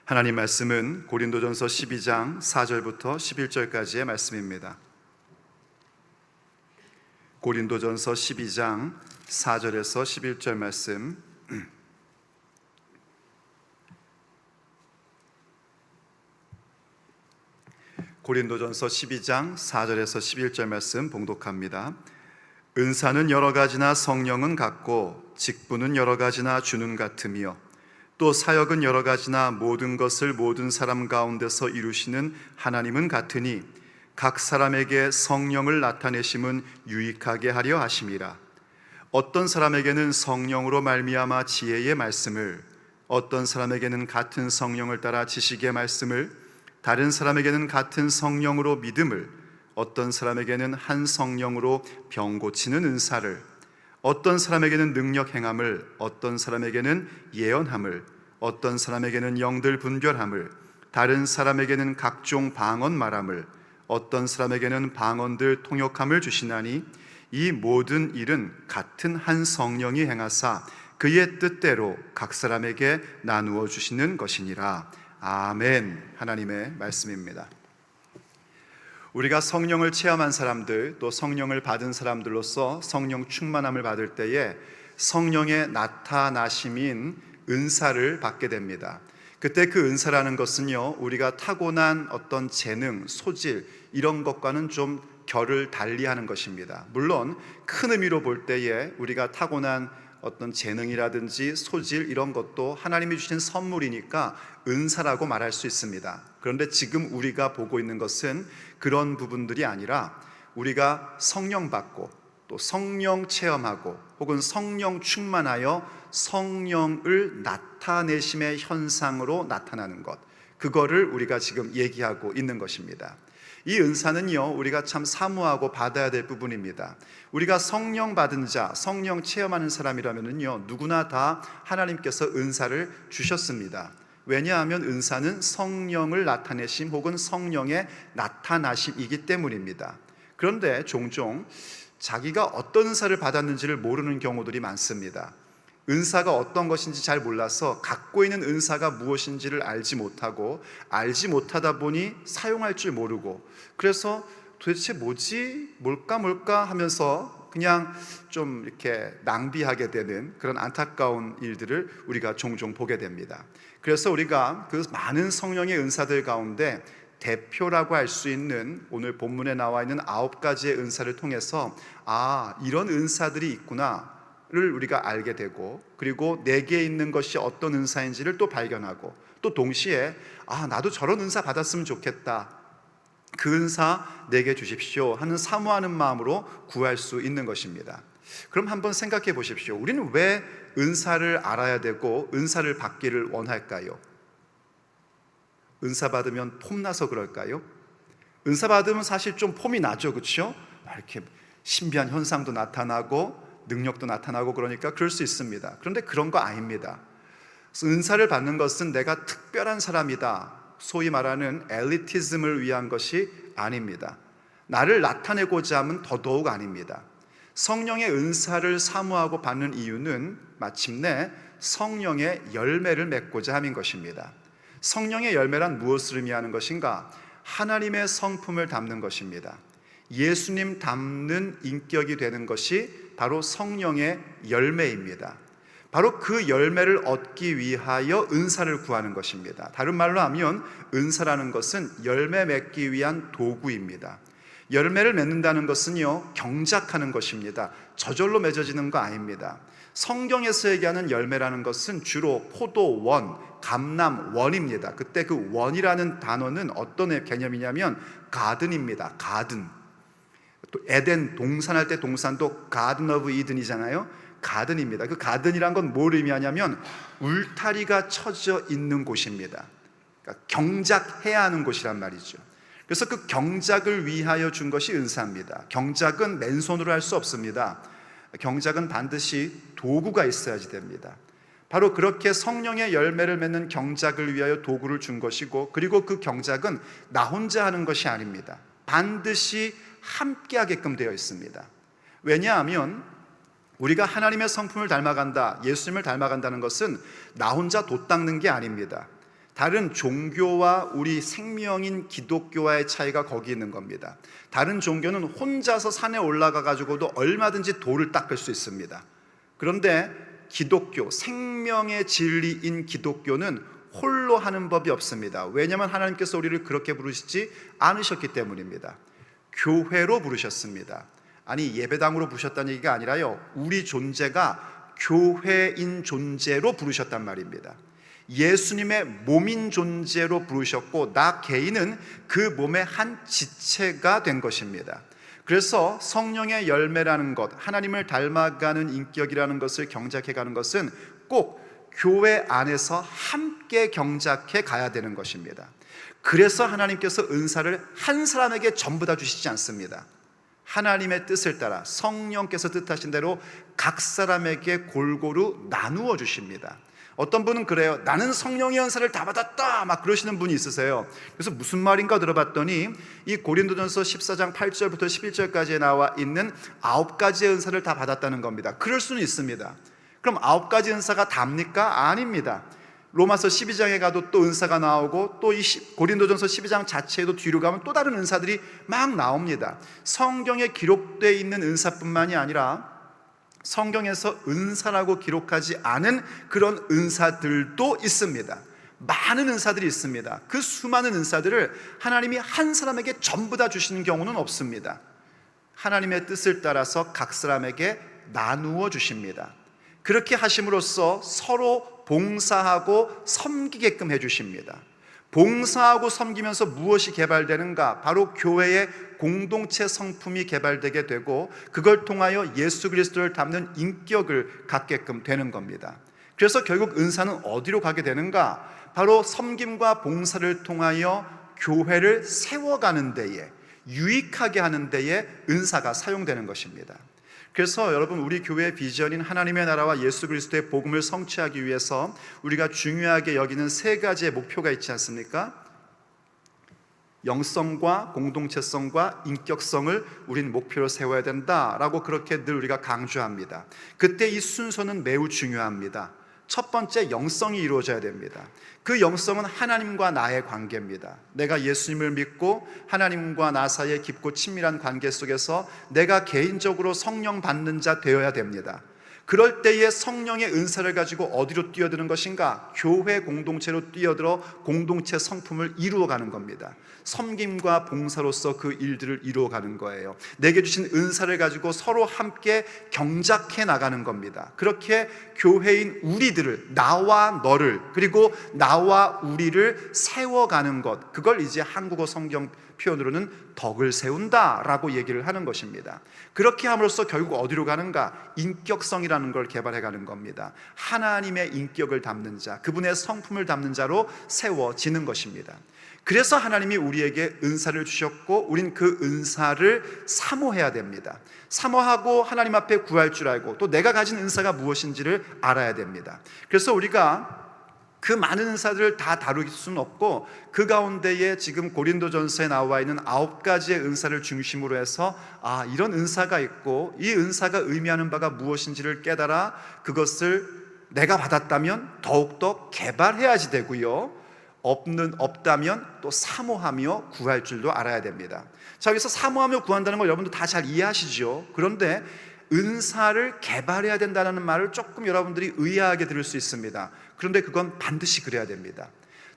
하나님 말씀은 고린도전서 12장 4절부터 11절까지의 말씀입니다. 고린도전서 12장 4절에서 11절 말씀. 고린도전서 12장 4절에서 11절 말씀 봉독합니다. 은사는 여러 가지나 성령은 같고 직분은 여러 가지나 주는 같으며 또 사역은 여러 가지나 모든 것을 모든 사람 가운데서 이루시는 하나님은 같으니 각 사람에게 성령을 나타내심은 유익하게 하려 하심이라. 어떤 사람에게는 성령으로 말미암아 지혜의 말씀을, 어떤 사람에게는 같은 성령을 따라 지식의 말씀을, 다른 사람에게는 같은 성령으로 믿음을, 어떤 사람에게는 한 성령으로 병 고치는 은사를, 어떤 사람에게는 능력 행함을, 어떤 사람에게는 예언함을, 어떤 사람에게는 영들 분별함을, 다른 사람에게는 각종 방언 말함을, 어떤 사람에게는 방언들 통역함을 주시나니 이 모든 일은 같은 한 성령이 행하사 그의 뜻대로 각 사람에게 나누어 주시는 것이니라. 아멘. 하나님의 말씀입니다. 우리가 성령을 체험한 사람들, 또 성령을 받은 사람들로서 성령 충만함을 받을 때에 성령의 나타나심인 은사를 받게 됩니다. 그때 그 은사라는 것은요, 우리가 타고난 어떤 재능, 소질 이런 것과는 좀 결을 달리하는 것입니다. 물론 큰 의미로 볼 때에 우리가 타고난 어떤 재능이라든지 소질 이런 것도 하나님이 주신 선물이니까 은사라고 말할 수 있습니다. 그런데 지금 우리가 보고 있는 것은 그런 부분들이 아니라 우리가 성령 받고 또 성령 체험하고 혹은 성령 충만하여 성령을 나타내심의 현상으로 나타나는 것, 그거를 우리가 지금 얘기하고 있는 것입니다. 이 은사는요, 우리가 참 사모하고 받아야 될 부분입니다. 우리가 성령 받은 자, 성령 체험하는 사람이라면요, 누구나 다 하나님께서 은사를 주셨습니다. 왜냐하면 은사는 성령을 나타내심 혹은 성령의 나타나심이기 때문입니다. 그런데 종종 자기가 어떤 은사를 받았는지를 모르는 경우들이 많습니다. 은사가 어떤 것인지 잘 몰라서 갖고 있는 은사가 무엇인지를 알지 못하고, 알지 못하다 보니 사용할 줄 모르고, 그래서 도대체 뭐지? 뭘까 하면서 그냥 좀 이렇게 낭비하게 되는 그런 안타까운 일들을 우리가 종종 보게 됩니다. 그래서 우리가 그 많은 성령의 은사들 가운데 대표라고 할 수 있는 오늘 본문에 나와 있는 9가지의 은사를 통해서 이런 은사들이 있구나 를 우리가 알게 되고, 그리고 내게 있는 것이 어떤 은사인지를 또 발견하고, 또 동시에 나도 저런 은사 받았으면 좋겠다, 그 은사 내게 주십시오 하는 사모하는 마음으로 구할 수 있는 것입니다. 그럼 한번 생각해 보십시오. 우리는 왜 은사를 알아야 되고 은사를 받기를 원할까요? 은사 받으면 폼나서 그럴까요? 은사 받으면 사실 좀 폼이 나죠, 그렇죠? 이렇게 신비한 현상도 나타나고 능력도 나타나고 그러니까 그럴 수 있습니다. 그런데 그런 거 아닙니다. 은사를 받는 것은 내가 특별한 사람이다, 소위 말하는 엘리티즘을 위한 것이 아닙니다. 나를 나타내고자 하면 더더욱 아닙니다. 성령의 은사를 사모하고 받는 이유는 마침내 성령의 열매를 맺고자 함인 것입니다. 성령의 열매란 무엇을 의미하는 것인가? 하나님의 성품을 담는 것입니다. 예수님 닮는 인격이 되는 것이 바로 성령의 열매입니다. 바로 그 열매를 얻기 위하여 은사를 구하는 것입니다. 다른 말로 하면 은사라는 것은 열매 맺기 위한 도구입니다. 열매를 맺는다는 것은요, 경작하는 것입니다. 저절로 맺어지는 거 아닙니다. 성경에서 얘기하는 열매라는 것은 주로 포도원, 감람원입니다. 그때 그 원이라는 단어는 어떤 개념이냐면 가든입니다. 가든. 또 에덴 동산할 때 동산도 가든 오브 이든이잖아요. 가든입니다. 그 가든이란 건 뭘 의미하냐면 울타리가 쳐져 있는 곳입니다. 그러니까 경작해야 하는 곳이란 말이죠. 그래서 그 경작을 위하여 준 것이 은사입니다. 경작은 맨손으로 할 수 없습니다. 경작은 반드시 도구가 있어야지 됩니다. 바로 그렇게 성령의 열매를 맺는 경작을 위하여 도구를 준 것이고, 그리고 그 경작은 나 혼자 하는 것이 아닙니다. 반드시 함께 하게끔 되어 있습니다. 왜냐하면 우리가 하나님의 성품을 닮아간다, 예수님을 닮아간다는 것은 나 혼자 돛 닦는 게 아닙니다. 다른 종교와 우리 생명인 기독교와의 차이가 거기 있는 겁니다. 다른 종교는 혼자서 산에 올라가 가지고도 얼마든지 돌을 닦을 수 있습니다. 그런데 기독교, 생명의 진리인 기독교는 홀로 하는 법이 없습니다. 왜냐하면 하나님께서 우리를 그렇게 부르시지 않으셨기 때문입니다. 교회로 부르셨습니다. 아니, 예배당으로 부르셨다는 얘기가 아니라요, 우리 존재가 교회인 존재로 부르셨단 말입니다. 예수님의 몸인 존재로 부르셨고, 나 개인은 그 몸의 한 지체가 된 것입니다. 그래서 성령의 열매라는 것, 하나님을 닮아가는 인격이라는 것을 경작해가는 것은 꼭 교회 안에서 함께 경작해 가야 되는 것입니다. 그래서 하나님께서 은사를 한 사람에게 전부 다 주시지 않습니다. 하나님의 뜻을 따라 성령께서 뜻하신 대로 각 사람에게 골고루 나누어 주십니다. 어떤 분은 그래요. 나는 성령의 은사를 다 받았다 막 그러시는 분이 있으세요. 그래서 무슨 말인가 들어봤더니 이 고린도전서 14장 8절부터 11절까지에 나와 있는 9가지의 은사를 다 받았다는 겁니다. 그럴 수는 있습니다. 그럼 9가지 은사가 답니까? 아닙니다. 로마서 12장에 가도 또 은사가 나오고, 또 이 고린도전서 12장 자체에도 뒤로 가면 또 다른 은사들이 막 나옵니다. 성경에 기록되어 있는 은사뿐만이 아니라 성경에서 은사라고 기록하지 않은 그런 은사들도 있습니다. 많은 은사들이 있습니다. 그 수많은 은사들을 하나님이 한 사람에게 전부 다 주시는 경우는 없습니다. 하나님의 뜻을 따라서 각 사람에게 나누어 주십니다. 그렇게 하심으로써 서로 봉사하고 섬기게끔 해주십니다. 봉사하고 섬기면서 무엇이 개발되는가? 바로 교회의 공동체 성품이 개발되게 되고, 그걸 통하여 예수 그리스도를 닮는 인격을 갖게끔 되는 겁니다. 그래서 결국 은사는 어디로 가게 되는가? 바로 섬김과 봉사를 통하여 교회를 세워가는 데에, 유익하게 하는 데에 은사가 사용되는 것입니다. 그래서 여러분, 우리 교회의 비전인 하나님의 나라와 예수 그리스도의 복음을 성취하기 위해서 우리가 중요하게 여기는 3가지의 목표가 있지 않습니까? 영성과 공동체성과 인격성을 우린 목표로 세워야 된다라고 그렇게 늘 우리가 강조합니다. 그때 이 순서는 매우 중요합니다. 첫 번째, 영성이 이루어져야 됩니다. 그 영성은 하나님과 나의 관계입니다. 내가 예수님을 믿고 하나님과 나 사이의 깊고 친밀한 관계 속에서 내가 개인적으로 성령 받는 자 되어야 됩니다. 그럴 때에 성령의 은사를 가지고 어디로 뛰어드는 것인가? 교회 공동체로 뛰어들어 공동체 성품을 이루어가는 겁니다. 섬김과 봉사로서 그 일들을 이루어가는 거예요. 내게 주신 은사를 가지고 서로 함께 경작해 나가는 겁니다. 그렇게 교회인 우리들을, 나와 너를, 그리고 나와 우리를 세워가는 것, 그걸 이제 한국어 성경 표현으로는 덕을 세운다라고 얘기를 하는 것입니다. 그렇게 함으로써 결국 어디로 가는가? 인격성이라는 걸 개발해가는 겁니다. 하나님의 인격을 담는 자, 그분의 성품을 담는 자로 세워지는 것입니다. 그래서 하나님이 우리에게 은사를 주셨고, 우린 그 은사를 사모해야 됩니다. 사모하고 하나님 앞에 구할 줄 알고, 또 내가 가진 은사가 무엇인지를 알아야 됩니다. 그래서 우리가 그 많은 은사들을 다 다룰 수는 없고, 그 가운데에 지금 고린도전서에 나와 있는 9가지의 은사를 중심으로 해서 이런 은사가 있고, 이 은사가 의미하는 바가 무엇인지를 깨달아 그것을 내가 받았다면 더욱더 개발해야지 되고요, 없다면 또 사모하며 구할 줄도 알아야 됩니다. 자, 여기서 사모하며 구한다는 걸 여러분도 다 잘 이해하시죠? 그런데 은사를 개발해야 된다는 말을 조금 여러분들이 의아하게 들을 수 있습니다. 그런데 그건 반드시 그래야 됩니다.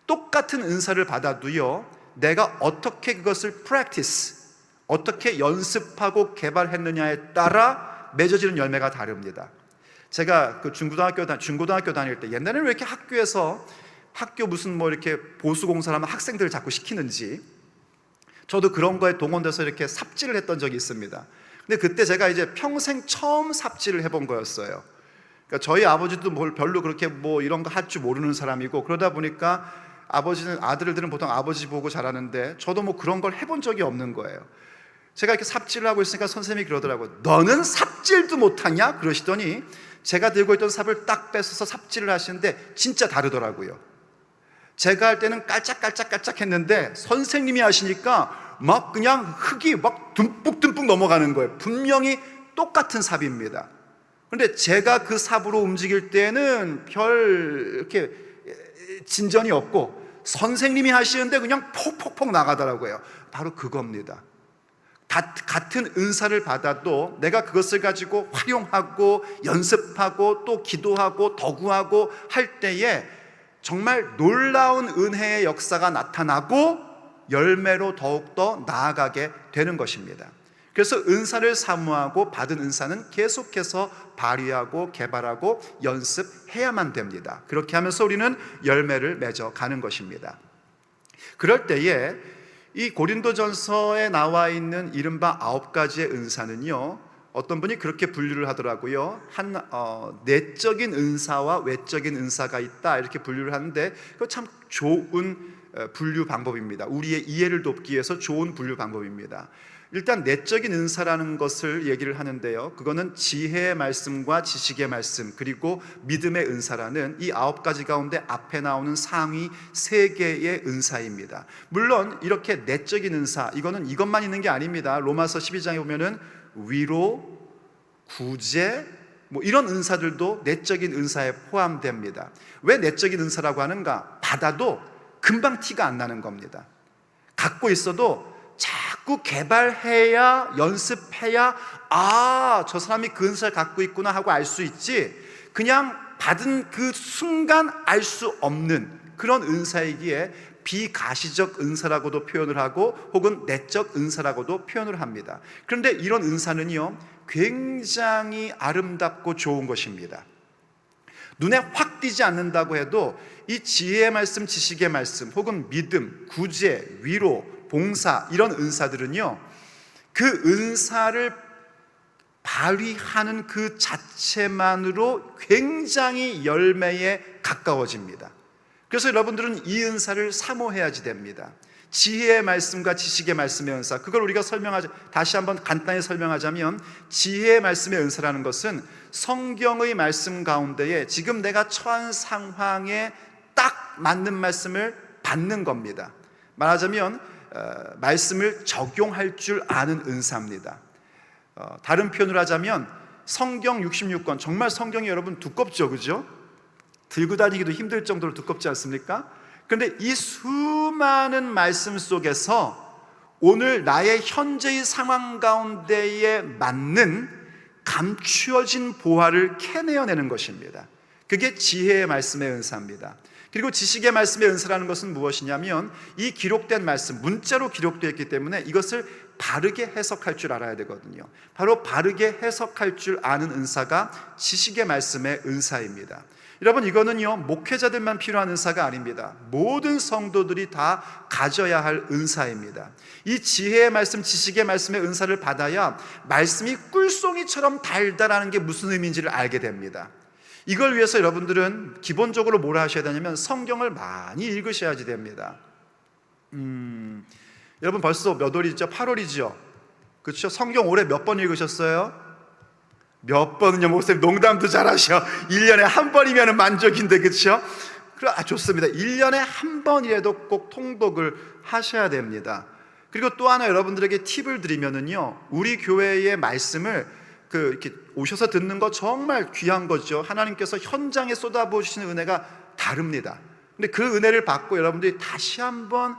똑같은 은사를 받아도요, 내가 어떻게 그것을 practice, 어떻게 연습하고 개발했느냐에 따라 맺어지는 열매가 다릅니다. 제가 그 중고등학교 다닐 때, 옛날에는 왜 이렇게 학교 무슨 이렇게 보수공사를 하면 학생들을 자꾸 시키는지, 저도 그런 거에 동원돼서 이렇게 삽질을 했던 적이 있습니다. 근데 그때 제가 이제 평생 처음 삽질을 해본 거였어요. 그러니까 저희 아버지도 별로 그렇게 이런 거 할 줄 모르는 사람이고, 그러다 보니까 아들들은 보통 아버지 보고 자라는데, 저도 그런 걸 해본 적이 없는 거예요. 제가 이렇게 삽질을 하고 있으니까 선생님이 그러더라고요. 너는 삽질도 못하냐? 그러시더니 제가 들고 있던 삽을 딱 뺏어서 삽질을 하시는데 진짜 다르더라고요. 제가 할 때는 깔짝깔짝 했는데 선생님이 하시니까 막 그냥 흙이 막 듬뿍듬뿍 넘어가는 거예요. 분명히 똑같은 삽입니다. 그런데 제가 그 삽으로 움직일 때는 별 이렇게 진전이 없고, 선생님이 하시는데 그냥 폭폭폭 나가더라고요. 바로 그겁니다. 같은 은사를 받아도 내가 그것을 가지고 활용하고 연습하고 또 기도하고 덕구하고 할 때에 정말 놀라운 은혜의 역사가 나타나고 열매로 더욱더 나아가게 되는 것입니다. 그래서 은사를 사모하고 받은 은사는 계속해서 발휘하고 개발하고 연습해야만 됩니다. 그렇게 하면서 우리는 열매를 맺어 가는 것입니다. 그럴 때에 이 고린도전서에 나와 있는 이른바 9가지의 은사는요, 어떤 분이 그렇게 분류를 하더라고요. 내적인 은사와 외적인 은사가 있다, 이렇게 분류를 하는데 그거 참 좋은 분류 방법입니다. 우리의 이해를 돕기 위해서 좋은 분류 방법입니다. 일단 내적인 은사라는 것을 얘기를 하는데요, 그거는 지혜의 말씀과 지식의 말씀 그리고 믿음의 은사라는 이 9가지 가운데 앞에 나오는 상위 3개의 은사입니다. 물론 이렇게 내적인 은사, 이거는 이것만 있는 게 아닙니다. 로마서 12장에 보면은 위로, 구제, 이런 은사들도 내적인 은사에 포함됩니다. 왜 내적인 은사라고 하는가? 받아도 금방 티가 안 나는 겁니다. 갖고 있어도 자꾸 개발해야, 연습해야 저 사람이 그 은사를 갖고 있구나 하고 알 수 있지, 그냥 받은 그 순간 알 수 없는 그런 은사이기에 비가시적 은사라고도 표현을 하고 혹은 내적 은사라고도 표현을 합니다. 그런데 이런 은사는요, 굉장히 아름답고 좋은 것입니다. 눈에 확 띄지 않는다고 해도 이 지혜의 말씀, 지식의 말씀 혹은 믿음, 구제, 위로, 봉사, 이런 은사들은요, 그 은사를 발휘하는 그 자체만으로 굉장히 열매에 가까워집니다. 그래서 여러분들은 이 은사를 사모해야지 됩니다. 지혜의 말씀과 지식의 말씀의 은사, 그걸 우리가 다시 한번 간단히 설명하자면, 지혜의 말씀의 은사라는 것은 성경의 말씀 가운데에 지금 내가 처한 상황에 딱 맞는 말씀을 받는 겁니다. 말하자면 말씀을 적용할 줄 아는 은사입니다. 다른 표현을 하자면 성경 66권, 정말 성경이 여러분 두껍죠, 그죠? 들고 다니기도 힘들 정도로 두껍지 않습니까? 그런데 이 수많은 말씀 속에서 오늘 나의 현재의 상황 가운데에 맞는 감추어진 보화를 캐내어내는 것입니다. 그게 지혜의 말씀의 은사입니다. 그리고 지식의 말씀의 은사라는 것은 무엇이냐면, 이 기록된 말씀, 문자로 기록되어 있기 때문에 이것을 바르게 해석할 줄 알아야 되거든요. 바로 바르게 해석할 줄 아는 은사가 지식의 말씀의 은사입니다. 여러분, 이거는요, 목회자들만 필요한 은사가 아닙니다. 모든 성도들이 다 가져야 할 은사입니다. 이 지혜의 말씀, 지식의 말씀의 은사를 받아야 말씀이 꿀송이처럼 달달하는 게 무슨 의미인지를 알게 됩니다. 이걸 위해서 여러분들은 기본적으로 뭘 하셔야 되냐면 성경을 많이 읽으셔야지 됩니다. 여러분 벌써 몇 월이죠? 8월이죠? 그렇죠? 성경 올해 몇 번 읽으셨어요? 몇 번은요? 목사님 농담도 잘하셔. 1년에 한 번이면 만족인데, 그렇죠? 좋습니다. 1년에 한 번이라도 꼭 통독을 하셔야 됩니다. 그리고 또 하나 여러분들에게 팁을 드리면은요, 우리 교회의 말씀을 이렇게 오셔서 듣는 거 정말 귀한 거죠. 하나님께서 현장에 쏟아부으시는 은혜가 다릅니다. 근데 그 은혜를 받고 여러분들이 다시 한번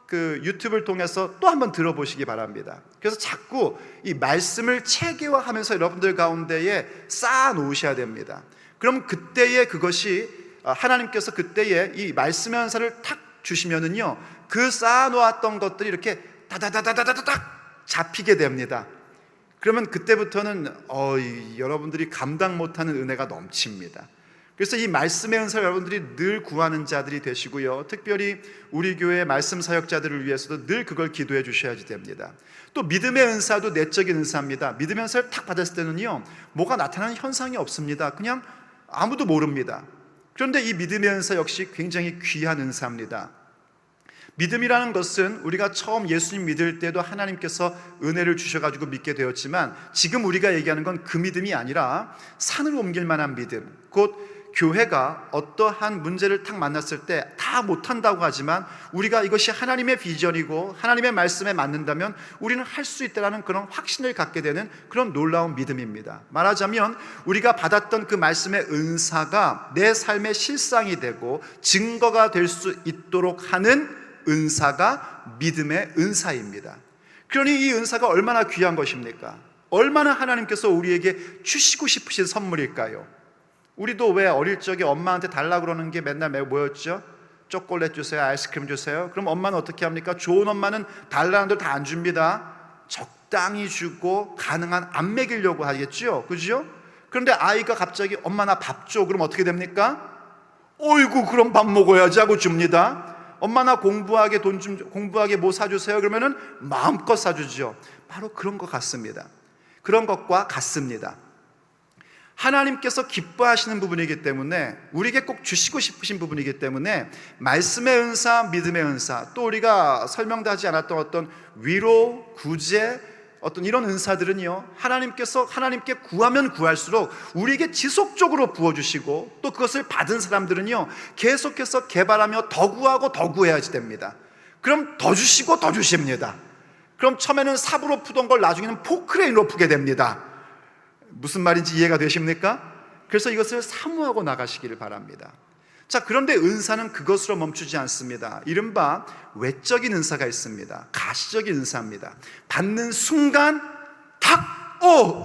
그 유튜브를 통해서 또 한번 들어보시기 바랍니다. 그래서 자꾸 이 말씀을 체계화하면서 여러분들 가운데에 쌓아 놓으셔야 됩니다. 그럼 그때에 그것이 하나님께서 그때에 이 말씀의 은사를 탁 주시면은요, 그 쌓아 놓았던 것들이 이렇게 다다다다다닥 잡히게 됩니다. 그러면 그때부터는 여러분들이 감당 못하는 은혜가 넘칩니다. 그래서 이 말씀의 은사를 여러분들이 늘 구하는 자들이 되시고요, 특별히 우리 교회 말씀 사역자들을 위해서도 늘 그걸 기도해 주셔야지 됩니다. 또 믿음의 은사도 내적인 은사입니다. 믿음의 은사를 탁 받았을 때는요, 뭐가 나타나는 현상이 없습니다. 그냥 아무도 모릅니다. 그런데 이 믿음의 은사 역시 굉장히 귀한 은사입니다. 믿음이라는 것은 우리가 처음 예수님 믿을 때도 하나님께서 은혜를 주셔가지고 믿게 되었지만, 지금 우리가 얘기하는 건 그 믿음이 아니라 산을 옮길 만한 믿음, 곧 교회가 어떠한 문제를 탁 만났을 때 다 못한다고 하지만 우리가 이것이 하나님의 비전이고 하나님의 말씀에 맞는다면 우리는 할 수 있다는 그런 확신을 갖게 되는 그런 놀라운 믿음입니다. 말하자면 우리가 받았던 그 말씀의 은사가 내 삶의 실상이 되고 증거가 될 수 있도록 하는 은사가 믿음의 은사입니다. 그러니 이 은사가 얼마나 귀한 것입니까? 얼마나 하나님께서 우리에게 주시고 싶으신 선물일까요? 우리도 왜 어릴 적에 엄마한테 달라고 그러는 게 맨날 뭐였죠? 초콜릿 주세요, 아이스크림 주세요. 그럼 엄마는 어떻게 합니까? 좋은 엄마는 달라는 대로 다 안 줍니다. 적당히 주고 가능한 안 먹이려고 하겠죠, 그죠? 그런데 아이가 갑자기 엄마 나 밥 줘. 그럼 어떻게 됩니까? 어이구 그럼 밥 먹어야지 하고 줍니다. 엄마 나 공부하게 돈 좀, 공부하게 뭐 사주세요. 그러면은 마음껏 사주죠. 바로 그런 것 같습니다. 그런 것과 같습니다. 하나님께서 기뻐하시는 부분이기 때문에 우리에게 꼭 주시고 싶으신 부분이기 때문에 말씀의 은사, 믿음의 은사, 또 우리가 설명도 하지 않았던 어떤 위로, 구제, 어떤 이런 은사들은요, 하나님께 구하면 구할수록 우리에게 지속적으로 부어주시고 또 그것을 받은 사람들은요 계속해서 개발하며 더 구하고 더 구해야지 됩니다. 그럼 더 주시고 더 주십니다. 그럼 처음에는 삽으로 푸던 걸 나중에는 포크레인으로 푸게 됩니다. 무슨 말인지 이해가 되십니까? 그래서 이것을 사모하고 나가시기를 바랍니다. 자, 그런데 은사는 그것으로 멈추지 않습니다. 이른바 외적인 은사가 있습니다. 가시적인 은사입니다. 받는 순간 탁!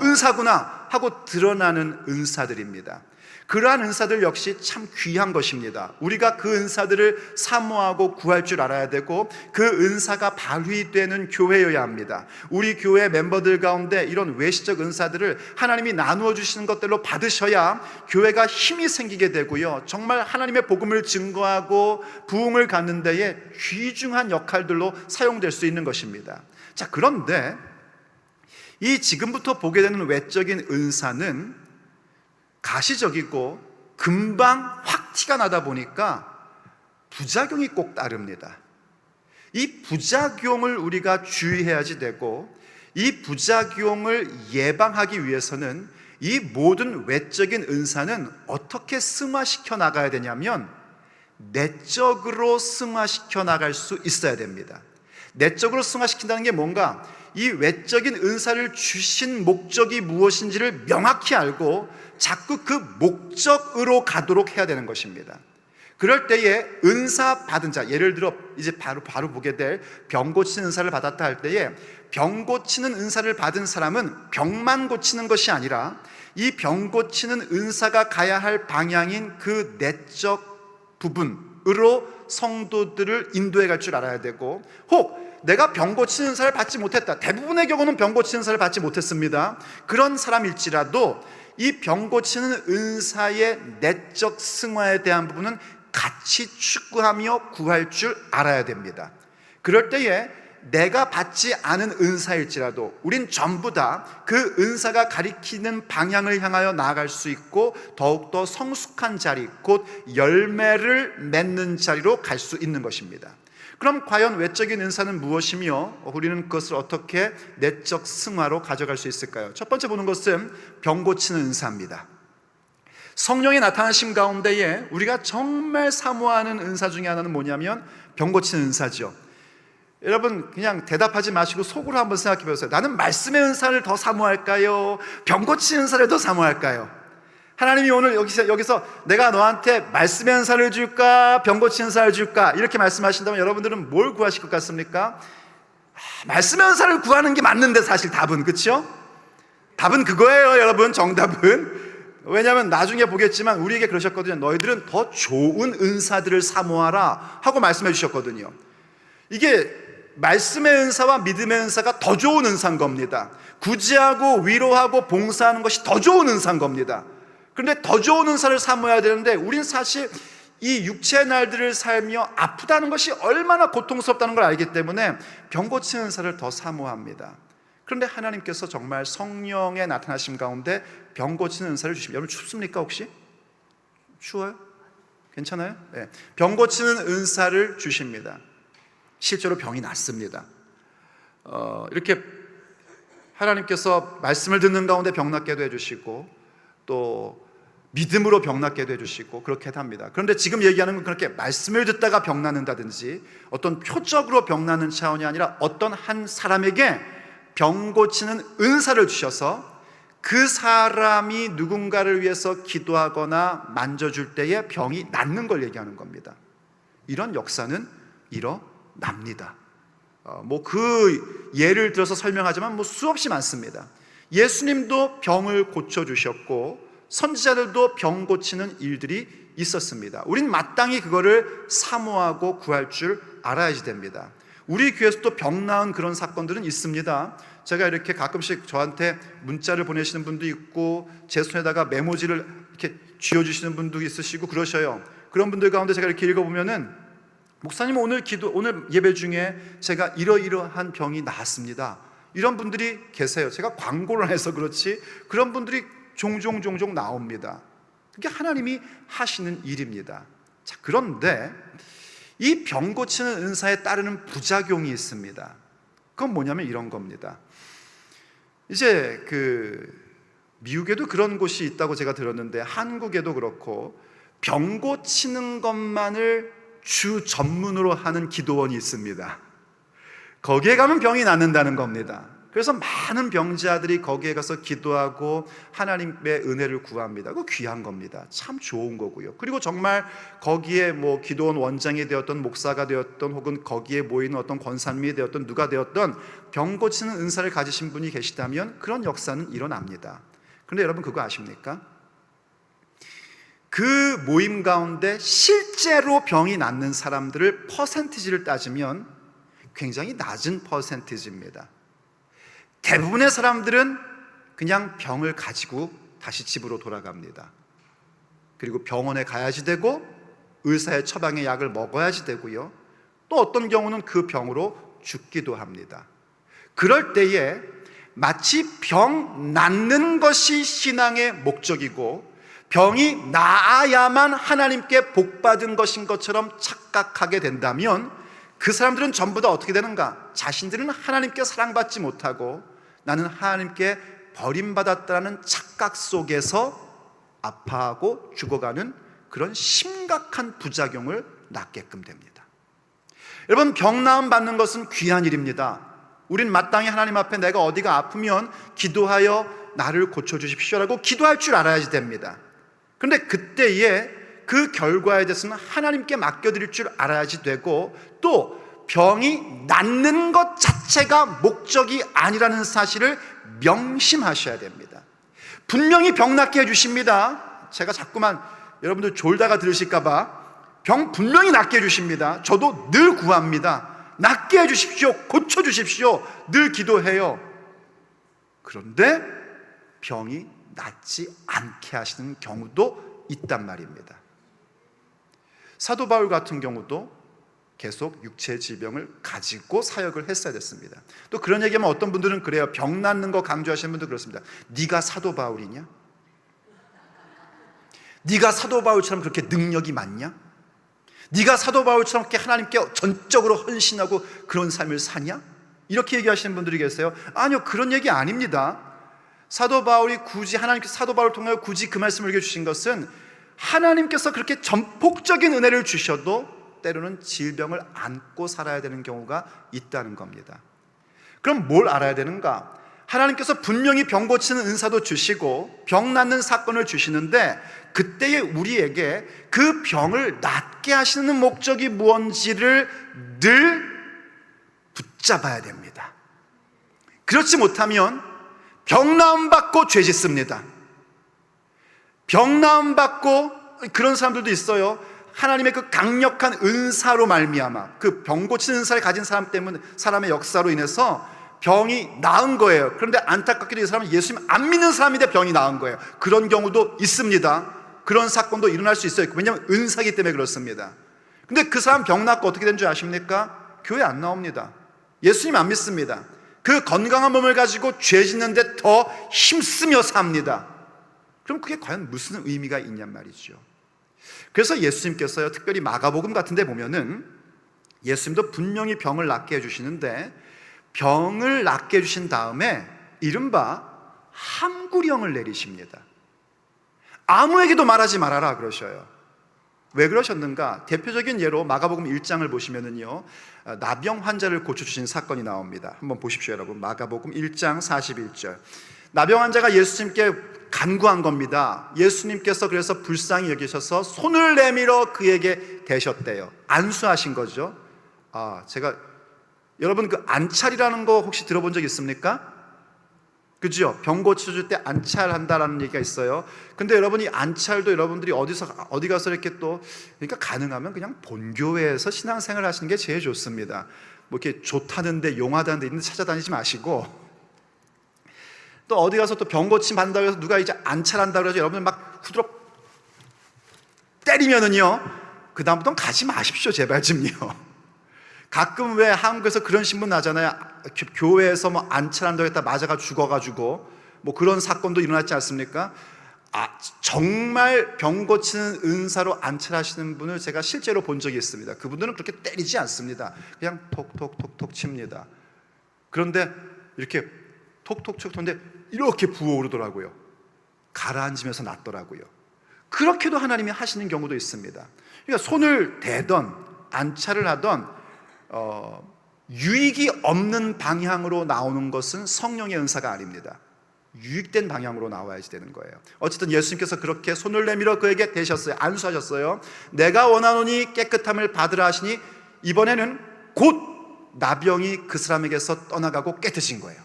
은사구나! 하고 드러나는 은사들입니다. 그러한 은사들 역시 참 귀한 것입니다. 우리가 그 은사들을 사모하고 구할 줄 알아야 되고 그 은사가 발휘되는 교회여야 합니다. 우리 교회 멤버들 가운데 이런 외시적 은사들을 하나님이 나누어 주시는 것들로 받으셔야 교회가 힘이 생기게 되고요, 정말 하나님의 복음을 증거하고 부흥을 갖는 데에 귀중한 역할들로 사용될 수 있는 것입니다. 자, 그런데 이 지금부터 보게 되는 외적인 은사는 가시적이고 금방 확 티가 나다 보니까 부작용이 꼭 따릅니다. 이 부작용을 우리가 주의해야지 되고, 이 부작용을 예방하기 위해서는 이 모든 외적인 은사는 어떻게 승화시켜 나가야 되냐면 내적으로 승화시켜 나갈 수 있어야 됩니다. 내적으로 승화시킨다는 게 뭔가, 이 외적인 은사를 주신 목적이 무엇인지를 명확히 알고 자꾸 그 목적으로 가도록 해야 되는 것입니다. 그럴 때에 은사 받은 자, 예를 들어 이제 바로 보게 될 병 고치는 은사를 받았다 할 때에 병 고치는 은사를 받은 사람은 병만 고치는 것이 아니라 이 병 고치는 은사가 가야 할 방향인 그 내적 부분으로 성도들을 인도해 갈 줄 알아야 되고, 혹 내가 병 고치는 은사를 받지 못했다, 대부분의 경우는 병 고치는 은사를 받지 못했습니다. 그런 사람일지라도 이 병 고치는 은사의 내적 승화에 대한 부분은 같이 축구하며 구할 줄 알아야 됩니다. 그럴 때에 내가 받지 않은 은사일지라도 우린 전부 다 그 은사가 가리키는 방향을 향하여 나아갈 수 있고 더욱더 성숙한 자리, 곧 열매를 맺는 자리로 갈 수 있는 것입니다. 그럼 과연 외적인 은사는 무엇이며 우리는 그것을 어떻게 내적 승화로 가져갈 수 있을까요? 첫 번째 보는 것은 병 고치는 은사입니다. 성령의 나타나심 가운데에 우리가 정말 사모하는 은사 중에 하나는 뭐냐면 병 고치는 은사죠. 여러분 그냥 대답하지 마시고 속으로 한번 생각해 보세요. 나는 말씀의 은사를 더 사모할까요? 병 고치는 은사를 더 사모할까요? 하나님이 오늘 여기서 내가 너한테 말씀의 은사를 줄까, 병 고치는 은사를 줄까, 이렇게 말씀하신다면 여러분들은 뭘 구하실 것 같습니까? 말씀의 은사를 구하는 게 맞는데 사실 답은, 그렇죠? 답은 그거예요, 여러분. 정답은. 왜냐하면 나중에 보겠지만 우리에게 그러셨거든요. 너희들은 더 좋은 은사들을 사모하라 하고 말씀해 주셨거든요. 이게 말씀의 은사와 믿음의 은사가 더 좋은 은사인 겁니다. 구제하고 위로하고 봉사하는 것이 더 좋은 은사인 겁니다. 그런데 더 좋은 은사를 사모해야 되는데 우린 사실 이 육체의 날들을 살며 아프다는 것이 얼마나 고통스럽다는 걸 알기 때문에 병 고치는 은사를 더 사모합니다. 그런데 하나님께서 정말 성령의 나타나심 가운데 병 고치는 은사를 주십니다. 여러분 춥습니까 혹시? 추워요? 괜찮아요? 네. 병 고치는 은사를 주십니다. 실제로 병이 낫습니다. 이렇게 하나님께서 말씀을 듣는 가운데 병 낫게도 해주시고 또 믿음으로 병 낫게도 해주시고 그렇게 합니다. 그런데 지금 얘기하는 건 그렇게 말씀을 듣다가 병 낫는다든지 어떤 표적으로 병 낫는 차원이 아니라 어떤 한 사람에게 병 고치는 은사를 주셔서 그 사람이 누군가를 위해서 기도하거나 만져줄 때에 병이 낫는 걸 얘기하는 겁니다. 이런 역사는 일어납니다. 그 예를 들어서 설명하자면 수없이 많습니다. 예수님도 병을 고쳐주셨고 선지자들도 병 고치는 일들이 있었습니다. 우린 마땅히 그거를 사모하고 구할 줄 알아야지 됩니다. 우리 교회에서도 병 나은 그런 사건들은 있습니다. 제가 이렇게 가끔씩 저한테 문자를 보내시는 분도 있고 제 손에다가 메모지를 이렇게 쥐어주시는 분도 있으시고 그러셔요. 그런 분들 가운데 제가 이렇게 읽어보면은 목사님 오늘 예배 중에 제가 이러이러한 병이 나았습니다. 이런 분들이 계세요. 제가 광고를 해서 그렇지 그런 분들이 종종 나옵니다. 그게 하나님이 하시는 일입니다. 자, 그런데 이 병 고치는 은사에 따르는 부작용이 있습니다. 그건 뭐냐면 이런 겁니다. 이제 미국에도 그런 곳이 있다고 제가 들었는데 한국에도 그렇고 병 고치는 것만을 주 전문으로 하는 기도원이 있습니다. 거기에 가면 병이 낫는다는 겁니다. 그래서 많은 병자들이 거기에 가서 기도하고 하나님의 은혜를 구합니다. 그거 귀한 겁니다. 참 좋은 거고요. 그리고 정말 거기에 기도원 원장이 되었던 목사가 되었던 혹은 거기에 모이는 어떤 권사님이 되었던 누가 되었던 병 고치는 은사를 가지신 분이 계시다면 그런 역사는 일어납니다. 그런데 여러분 그거 아십니까? 그 모임 가운데 실제로 병이 낫는 사람들을 퍼센티지를 따지면 굉장히 낮은 퍼센티지입니다. 대부분의 사람들은 그냥 병을 가지고 다시 집으로 돌아갑니다. 그리고 병원에 가야지 되고 의사의 처방의 약을 먹어야지 되고요. 또 어떤 경우는 그 병으로 죽기도 합니다. 그럴 때에 마치 병 낫는 것이 신앙의 목적이고 병이 나아야만 하나님께 복받은 것인 것처럼 착각하게 된다면 그 사람들은 전부 다 어떻게 되는가? 자신들은 하나님께 사랑받지 못하고 나는 하나님께 버림받았다는 착각 속에서 아파하고 죽어가는 그런 심각한 부작용을 낳게끔 됩니다. 여러분 병 나음 받는 것은 귀한 일입니다. 우린 마땅히 하나님 앞에 내가 어디가 아프면 기도하여 나를 고쳐주십시오라고 기도할 줄 알아야지 됩니다. 그런데 그때에 그 결과에 대해서는 하나님께 맡겨드릴 줄 알아야지 되고 또 병이 낫는 것 자체가 목적이 아니라는 사실을 명심하셔야 됩니다. 분명히 병 낫게 해주십니다. 제가 자꾸만 여러분들 졸다가 들으실까봐 병 분명히 낫게 해주십니다. 저도 늘 구합니다. 낫게 해주십시오. 고쳐주십시오. 늘 기도해요. 그런데 병이 낫지 않게 하시는 경우도 있단 말입니다. 사도 바울 같은 경우도 계속 육체의 질병을 가지고 사역을 했어야 됐습니다. 또 그런 얘기하면 어떤 분들은 그래요. 병 낫는 거 강조하시는 분도 그렇습니다. 네가 사도 바울이냐? 네가 사도 바울처럼 그렇게 능력이 많냐? 네가 사도 바울처럼 그렇게 하나님께 전적으로 헌신하고 그런 삶을 사냐? 이렇게 얘기하시는 분들이 계세요. 아니요, 그런 얘기 아닙니다. 사도 바울이 굳이 하나님께서 사도 바울을 통하여 굳이 그 말씀을 읽어주신 것은 하나님께서 그렇게 전폭적인 은혜를 주셔도 때로는 질병을 안고 살아야 되는 경우가 있다는 겁니다. 그럼 뭘 알아야 되는가? 하나님께서 분명히 병 고치는 은사도 주시고 병 낫는 사건을 주시는데 그때에 우리에게 그 병을 낫게 하시는 목적이 무엇인지를 늘 붙잡아야 됩니다. 그렇지 못하면 병 나음 받고 죄 짓습니다. 병 나음 받고 그런 사람들도 있어요. 하나님의 그 강력한 은사로 말미암아 그 병 고치는 은사를 가진 사람 때문에 사람의 역사로 인해서 병이 나은 거예요. 그런데 안타깝게도 이 사람은 예수님 안 믿는 사람인데 병이 나은 거예요. 그런 경우도 있습니다. 그런 사건도 일어날 수 있어요. 왜냐하면 은사기 때문에 그렇습니다. 근데 그 사람 병 낫고 어떻게 된 줄 아십니까? 교회 안 나옵니다. 예수님 안 믿습니다. 그 건강한 몸을 가지고 죄 짓는데 더 힘쓰며 삽니다. 그럼 그게 과연 무슨 의미가 있냔 말이죠. 그래서 예수님께서요, 특별히 마가복음 같은 데 보면은 예수님도 분명히 병을 낫게 해주시는데 병을 낫게 해주신 다음에 이른바 함구령을 내리십니다. 아무에게도 말하지 말아라 그러셔요. 왜 그러셨는가? 대표적인 예로 마가복음 1장을 보시면은요, 나병 환자를 고쳐주신 사건이 나옵니다. 한번 보십시오 여러분. 마가복음 1장 41절. 나병 환자가 예수님께 간구한 겁니다. 예수님께서 그래서 불쌍히 여기셔서 손을 내밀어 그에게 대셨대요. 안수하신 거죠. 제가 여러분 그 안찰이라는 거 혹시 들어본 적 있습니까? 그죠? 병 고쳐줄 때 안찰한다라는 얘기가 있어요. 근데 여러분이 안찰도 여러분들이 어디 가서 이렇게 또, 그러니까 가능하면 그냥 본교회에서 신앙생활 하시는 게 제일 좋습니다. 뭐 이렇게 좋다는데 용하다는데 있는데 찾아다니지 마시고, 또 어디 가서 또 병 고침 받는다고 해서 누가 이제 안찰한다고 해서 여러분들 막 후드러 때리면은요, 그다음부터는 가지 마십시오 제발 좀요. 가끔 왜 한국에서 그런 신문 나잖아요. 교회에서 뭐 안찰한다고 했다 맞아가 죽어가지고 뭐 그런 사건도 일어났지 않습니까? 정말 병 고치는 은사로 안찰하시는 분을 제가 실제로 본 적이 있습니다. 그분들은 그렇게 때리지 않습니다. 그냥 톡톡톡톡 칩니다. 그런데 이렇게 톡톡톡 쳤는데 이렇게 부어오르더라고요. 가라앉으면서 낫더라고요. 그렇게도 하나님이 하시는 경우도 있습니다. 그러니까 손을 대던 안찰을 하던 유익이 없는 방향으로 나오는 것은 성령의 은사가 아닙니다. 유익된 방향으로 나와야지 되는 거예요. 어쨌든 예수님께서 그렇게 손을 내밀어 그에게 대셨어요. 안수하셨어요. 내가 원하노니 깨끗함을 받으라 하시니 이번에는 곧 나병이 그 사람에게서 떠나가고 깨끗해진 거예요.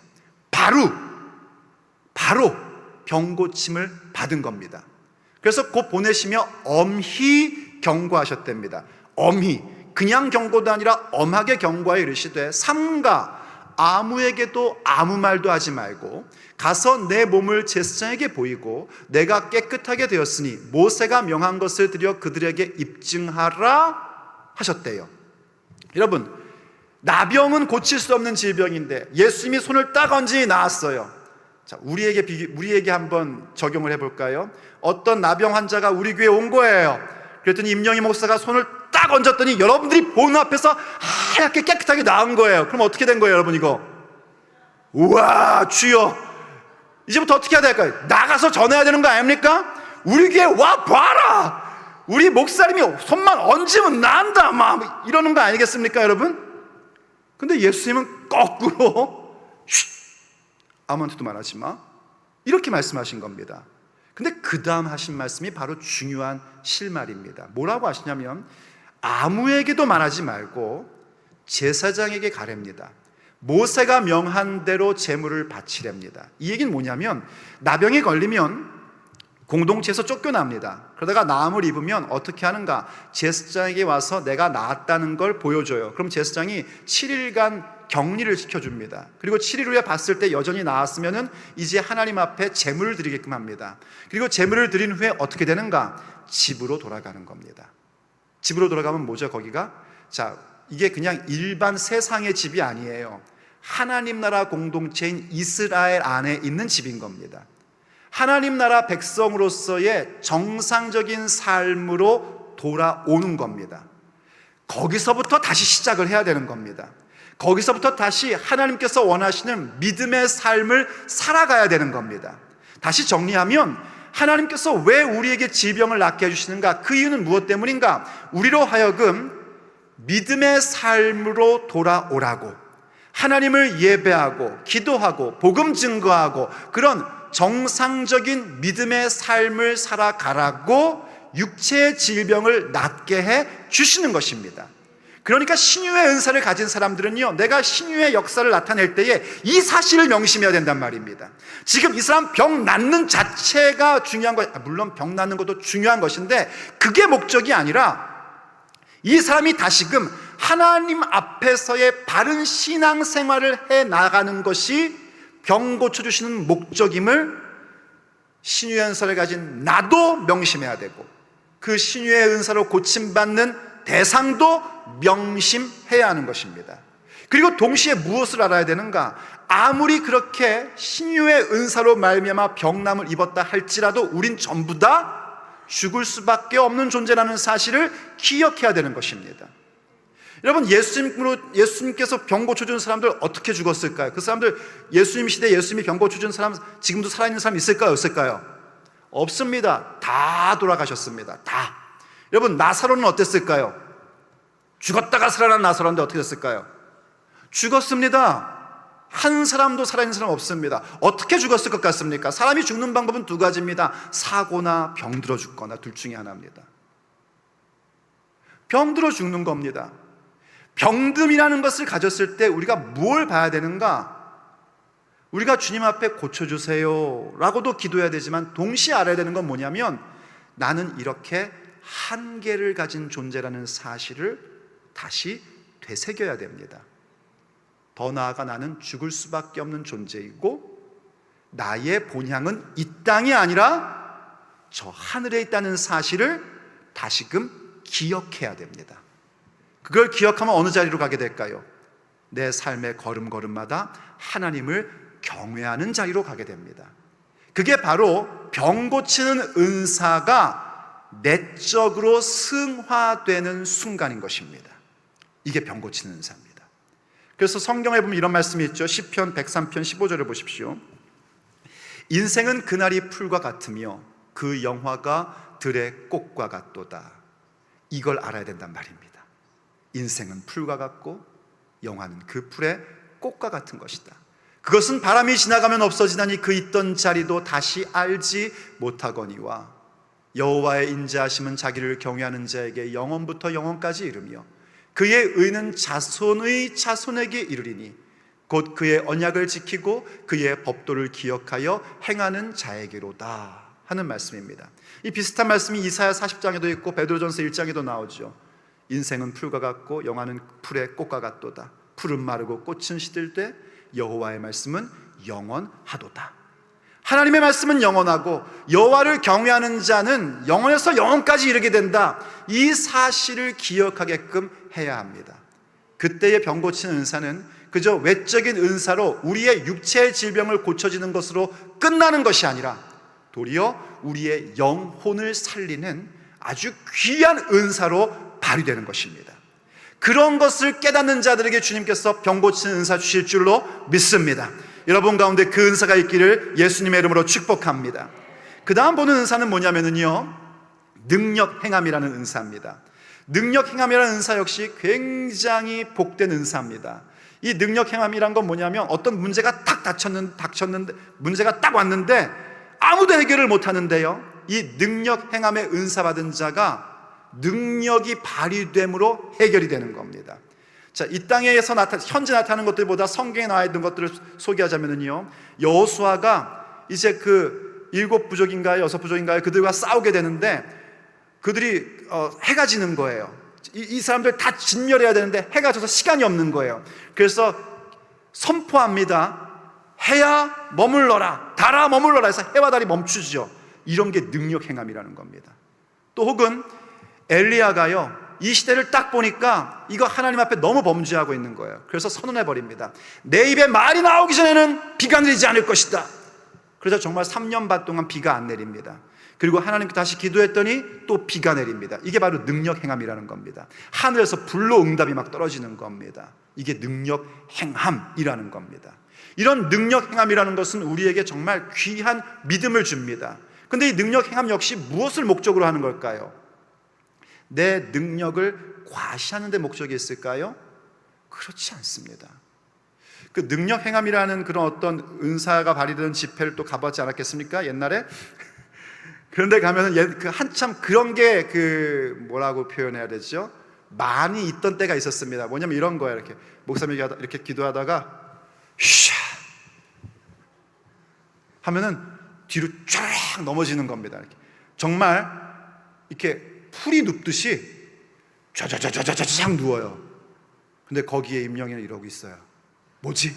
바로 병 고침을 받은 겁니다. 그래서 곧 보내시며 엄히 경고하셨답니다. 엄히, 그냥 경고도 아니라 엄하게 경고하여 이르시되 삼가 아무에게도 아무 말도 하지 말고 가서 내 몸을 제사장에게 보이고 내가 깨끗하게 되었으니 모세가 명한 것을 드려 그들에게 입증하라 하셨대요. 여러분, 나병은 고칠 수 없는 질병인데 예수님이 손을 딱 얹으니 나았어요. 자, 우리에게 한번 적용을 해볼까요? 어떤 나병 환자가 우리 교회에 온 거예요. 그랬더니 임영희 목사가 손을 딱 얹었더니 여러분들이 보는 앞에서 하얗게 깨끗하게 나은 거예요. 그럼 어떻게 된 거예요 여러분? 이거 우와 주여, 이제부터 어떻게 해야 될까요? 나가서 전해야 되는 거 아닙니까? 우리 교회 와 봐라, 우리 목사님이 손만 얹으면 난다 막 이러는 거 아니겠습니까 여러분? 근데 예수님은 거꾸로 아무한테도 말하지 마 이렇게 말씀하신 겁니다. 근데 그 다음 하신 말씀이 바로 중요한 실말입니다. 뭐라고 하시냐면 아무에게도 말하지 말고 제사장에게 가랍니다. 모세가 명한 대로 제물을 바치랍니다. 이 얘기는 뭐냐면 나병에 걸리면 공동체에서 쫓겨납니다. 그러다가 나음을 입으면 어떻게 하는가? 제사장에게 와서 내가 나았다는 걸 보여줘요. 그럼 제사장이 7일간 격리를 시켜줍니다. 그리고 7일 후에 봤을 때 여전히 나았으면은 이제 하나님 앞에 제물을 드리게끔 합니다. 그리고 제물을 드린 후에 어떻게 되는가? 집으로 돌아가는 겁니다. 집으로 돌아가면 뭐죠 거기가? 자, 이게 그냥 일반 세상의 집이 아니에요. 하나님 나라 공동체인 이스라엘 안에 있는 집인 겁니다. 하나님 나라 백성으로서의 정상적인 삶으로 돌아오는 겁니다. 거기서부터 다시 시작을 해야 되는 겁니다. 거기서부터 다시 하나님께서 원하시는 믿음의 삶을 살아가야 되는 겁니다. 다시 정리하면 하나님께서 왜 우리에게 질병을 낫게 해주시는가? 그 이유는 무엇 때문인가? 우리로 하여금 믿음의 삶으로 돌아오라고, 하나님을 예배하고 기도하고 복음 증거하고 그런 정상적인 믿음의 삶을 살아가라고 육체의 질병을 낫게 해 주시는 것입니다. 그러니까 신유의 은사를 가진 사람들은요, 내가 신유의 역사를 나타낼 때에 이 사실을 명심해야 된단 말입니다. 지금 이 사람 병 낫는 자체가 중요한 것, 물론 병 낫는 것도 중요한 것인데 그게 목적이 아니라 이 사람이 다시금 하나님 앞에서의 바른 신앙생활을 해 나가는 것이 병 고쳐주시는 목적임을 신유의 은사를 가진 나도 명심해야 되고 그 신유의 은사로 고침받는 대상도 명심해야 하는 것입니다. 그리고 동시에 무엇을 알아야 되는가? 아무리 그렇게 신유의 은사로 말미암아 병남을 입었다 할지라도 우린 전부 다 죽을 수밖에 없는 존재라는 사실을 기억해야 되는 것입니다. 여러분, 예수님께서 병 고쳐준 사람들 어떻게 죽었을까요? 그 사람들 예수님 시대에 예수님이 병 고쳐준 사람 지금도 살아있는 사람 있을까요? 없을까요? 없습니다. 다 돌아가셨습니다. 다. 여러분, 나사로는 어땠을까요? 죽었다가 살아난 나사로인데 어떻게 됐을까요? 죽었습니다. 한 사람도 살아있는 사람 없습니다. 어떻게 죽었을 것 같습니까? 사람이 죽는 방법은 두 가지입니다. 사고나 병들어 죽거나 둘 중에 하나입니다. 병들어 죽는 겁니다. 병듦이라는 것을 가졌을 때 우리가 뭘 봐야 되는가? 우리가 주님 앞에 고쳐주세요 라고도 기도해야 되지만 동시에 알아야 되는 건 뭐냐면 나는 이렇게 한계를 가진 존재라는 사실을 다시 되새겨야 됩니다. 더 나아가 나는 죽을 수밖에 없는 존재이고 나의 본향은 이 땅이 아니라 저 하늘에 있다는 사실을 다시금 기억해야 됩니다. 그걸 기억하면 어느 자리로 가게 될까요? 내 삶의 걸음걸음마다 하나님을 경외하는 자리로 가게 됩니다. 그게 바로 병 고치는 은사가 내적으로 승화되는 순간인 것입니다. 이게 병 고치는 은사입니다. 그래서 성경에 보면 이런 말씀이 있죠. 시편 103편 15절을 보십시오. 인생은 그날이 풀과 같으며 그 영화가 들의 꽃과 같도다. 이걸 알아야 된단 말입니다. 인생은 풀과 같고 영화는 그 풀의 꽃과 같은 것이다. 그것은 바람이 지나가면 없어지나니 그 있던 자리도 다시 알지 못하거니와 여호와의 인자하심은 자기를 경외하는 자에게 영원부터 영원까지 이르며 그의 의는 자손의 자손에게 이르리니 곧 그의 언약을 지키고 그의 법도를 기억하여 행하는 자에게로다 하는 말씀입니다. 이 비슷한 말씀이 이사야 40장에도 있고 베드로전서 1장에도 나오죠. 인생은 풀과 같고 영화는 풀의 꽃과 같도다. 풀은 마르고 꽃은 시들되 여호와의 말씀은 영원하도다. 하나님의 말씀은 영원하고 여호와를 경외하는 자는 영원에서 영원까지 이르게 된다. 이 사실을 기억하게끔 해야 합니다. 그때의 병 고치는 은사는 그저 외적인 은사로 우리의 육체의 질병을 고쳐지는 것으로 끝나는 것이 아니라 도리어 우리의 영혼을 살리는 아주 귀한 은사로 발휘되는 것입니다. 그런 것을 깨닫는 자들에게 주님께서 병 고치는 은사 주실 줄로 믿습니다. 여러분 가운데 그 은사가 있기를 예수님의 이름으로 축복합니다. 그 다음 보는 은사는 뭐냐면요, 능력 행함이라는 은사입니다. 능력 행함이라는 은사 역시 굉장히 복된 은사입니다. 이 능력 행함이란 건 뭐냐면 어떤 문제가 딱 닥쳤는데 문제가 딱 왔는데 아무도 해결을 못 하는데요, 이 능력 행함의 은사 받은 자가 능력이 발휘됨으로 해결이 되는 겁니다. 자, 이 땅에서 현재 나타나는 것들보다 성경에 나와 있는 것들을 소개하자면요, 여호수아가 이제 그 7부족인가요 6부족인가요 그들과 싸우게 되는데 그들이 해가 지는 거예요. 이 사람들 다 진멸해야 되는데 해가 져서 시간이 없는 거예요. 그래서 선포합니다. 해야 머물러라, 달아 머물러라 해서 해와 달이 멈추죠. 이런 게 능력 행함이라는 겁니다. 또 혹은 엘리야가요, 이 시대를 딱 보니까 이거 하나님 앞에 너무 범죄하고 있는 거예요. 그래서 선언해 버립니다. 내 입에 말이 나오기 전에는 비가 내리지 않을 것이다. 그래서 정말 3년 반 동안 비가 안 내립니다. 그리고 하나님께 다시 기도했더니 또 비가 내립니다. 이게 바로 능력 행함이라는 겁니다. 하늘에서 불로 응답이 막 떨어지는 겁니다. 이게 능력 행함이라는 겁니다. 이런 능력 행함이라는 것은 우리에게 정말 귀한 믿음을 줍니다. 근데 이 능력 행함 역시 무엇을 목적으로 하는 걸까요? 내 능력을 과시하는 데 목적이 있을까요? 그렇지 않습니다. 그 능력 행함이라는 그런 어떤 은사가 발휘되는 집회를 또 가봤지 않았겠습니까? 옛날에? 그런데 가면은 한참 그런 게 뭐라고 표현해야 되죠? 많이 있던 때가 있었습니다. 뭐냐면 이런 거예요. 이렇게 목사님이 이렇게 기도하다가 샤 하면은 뒤로 쫙 넘어지는 겁니다. 이렇게. 정말 이렇게 풀이 눕듯이 쫙 누워요. 근데 거기에 임영이는 이러고 있어요. 뭐지?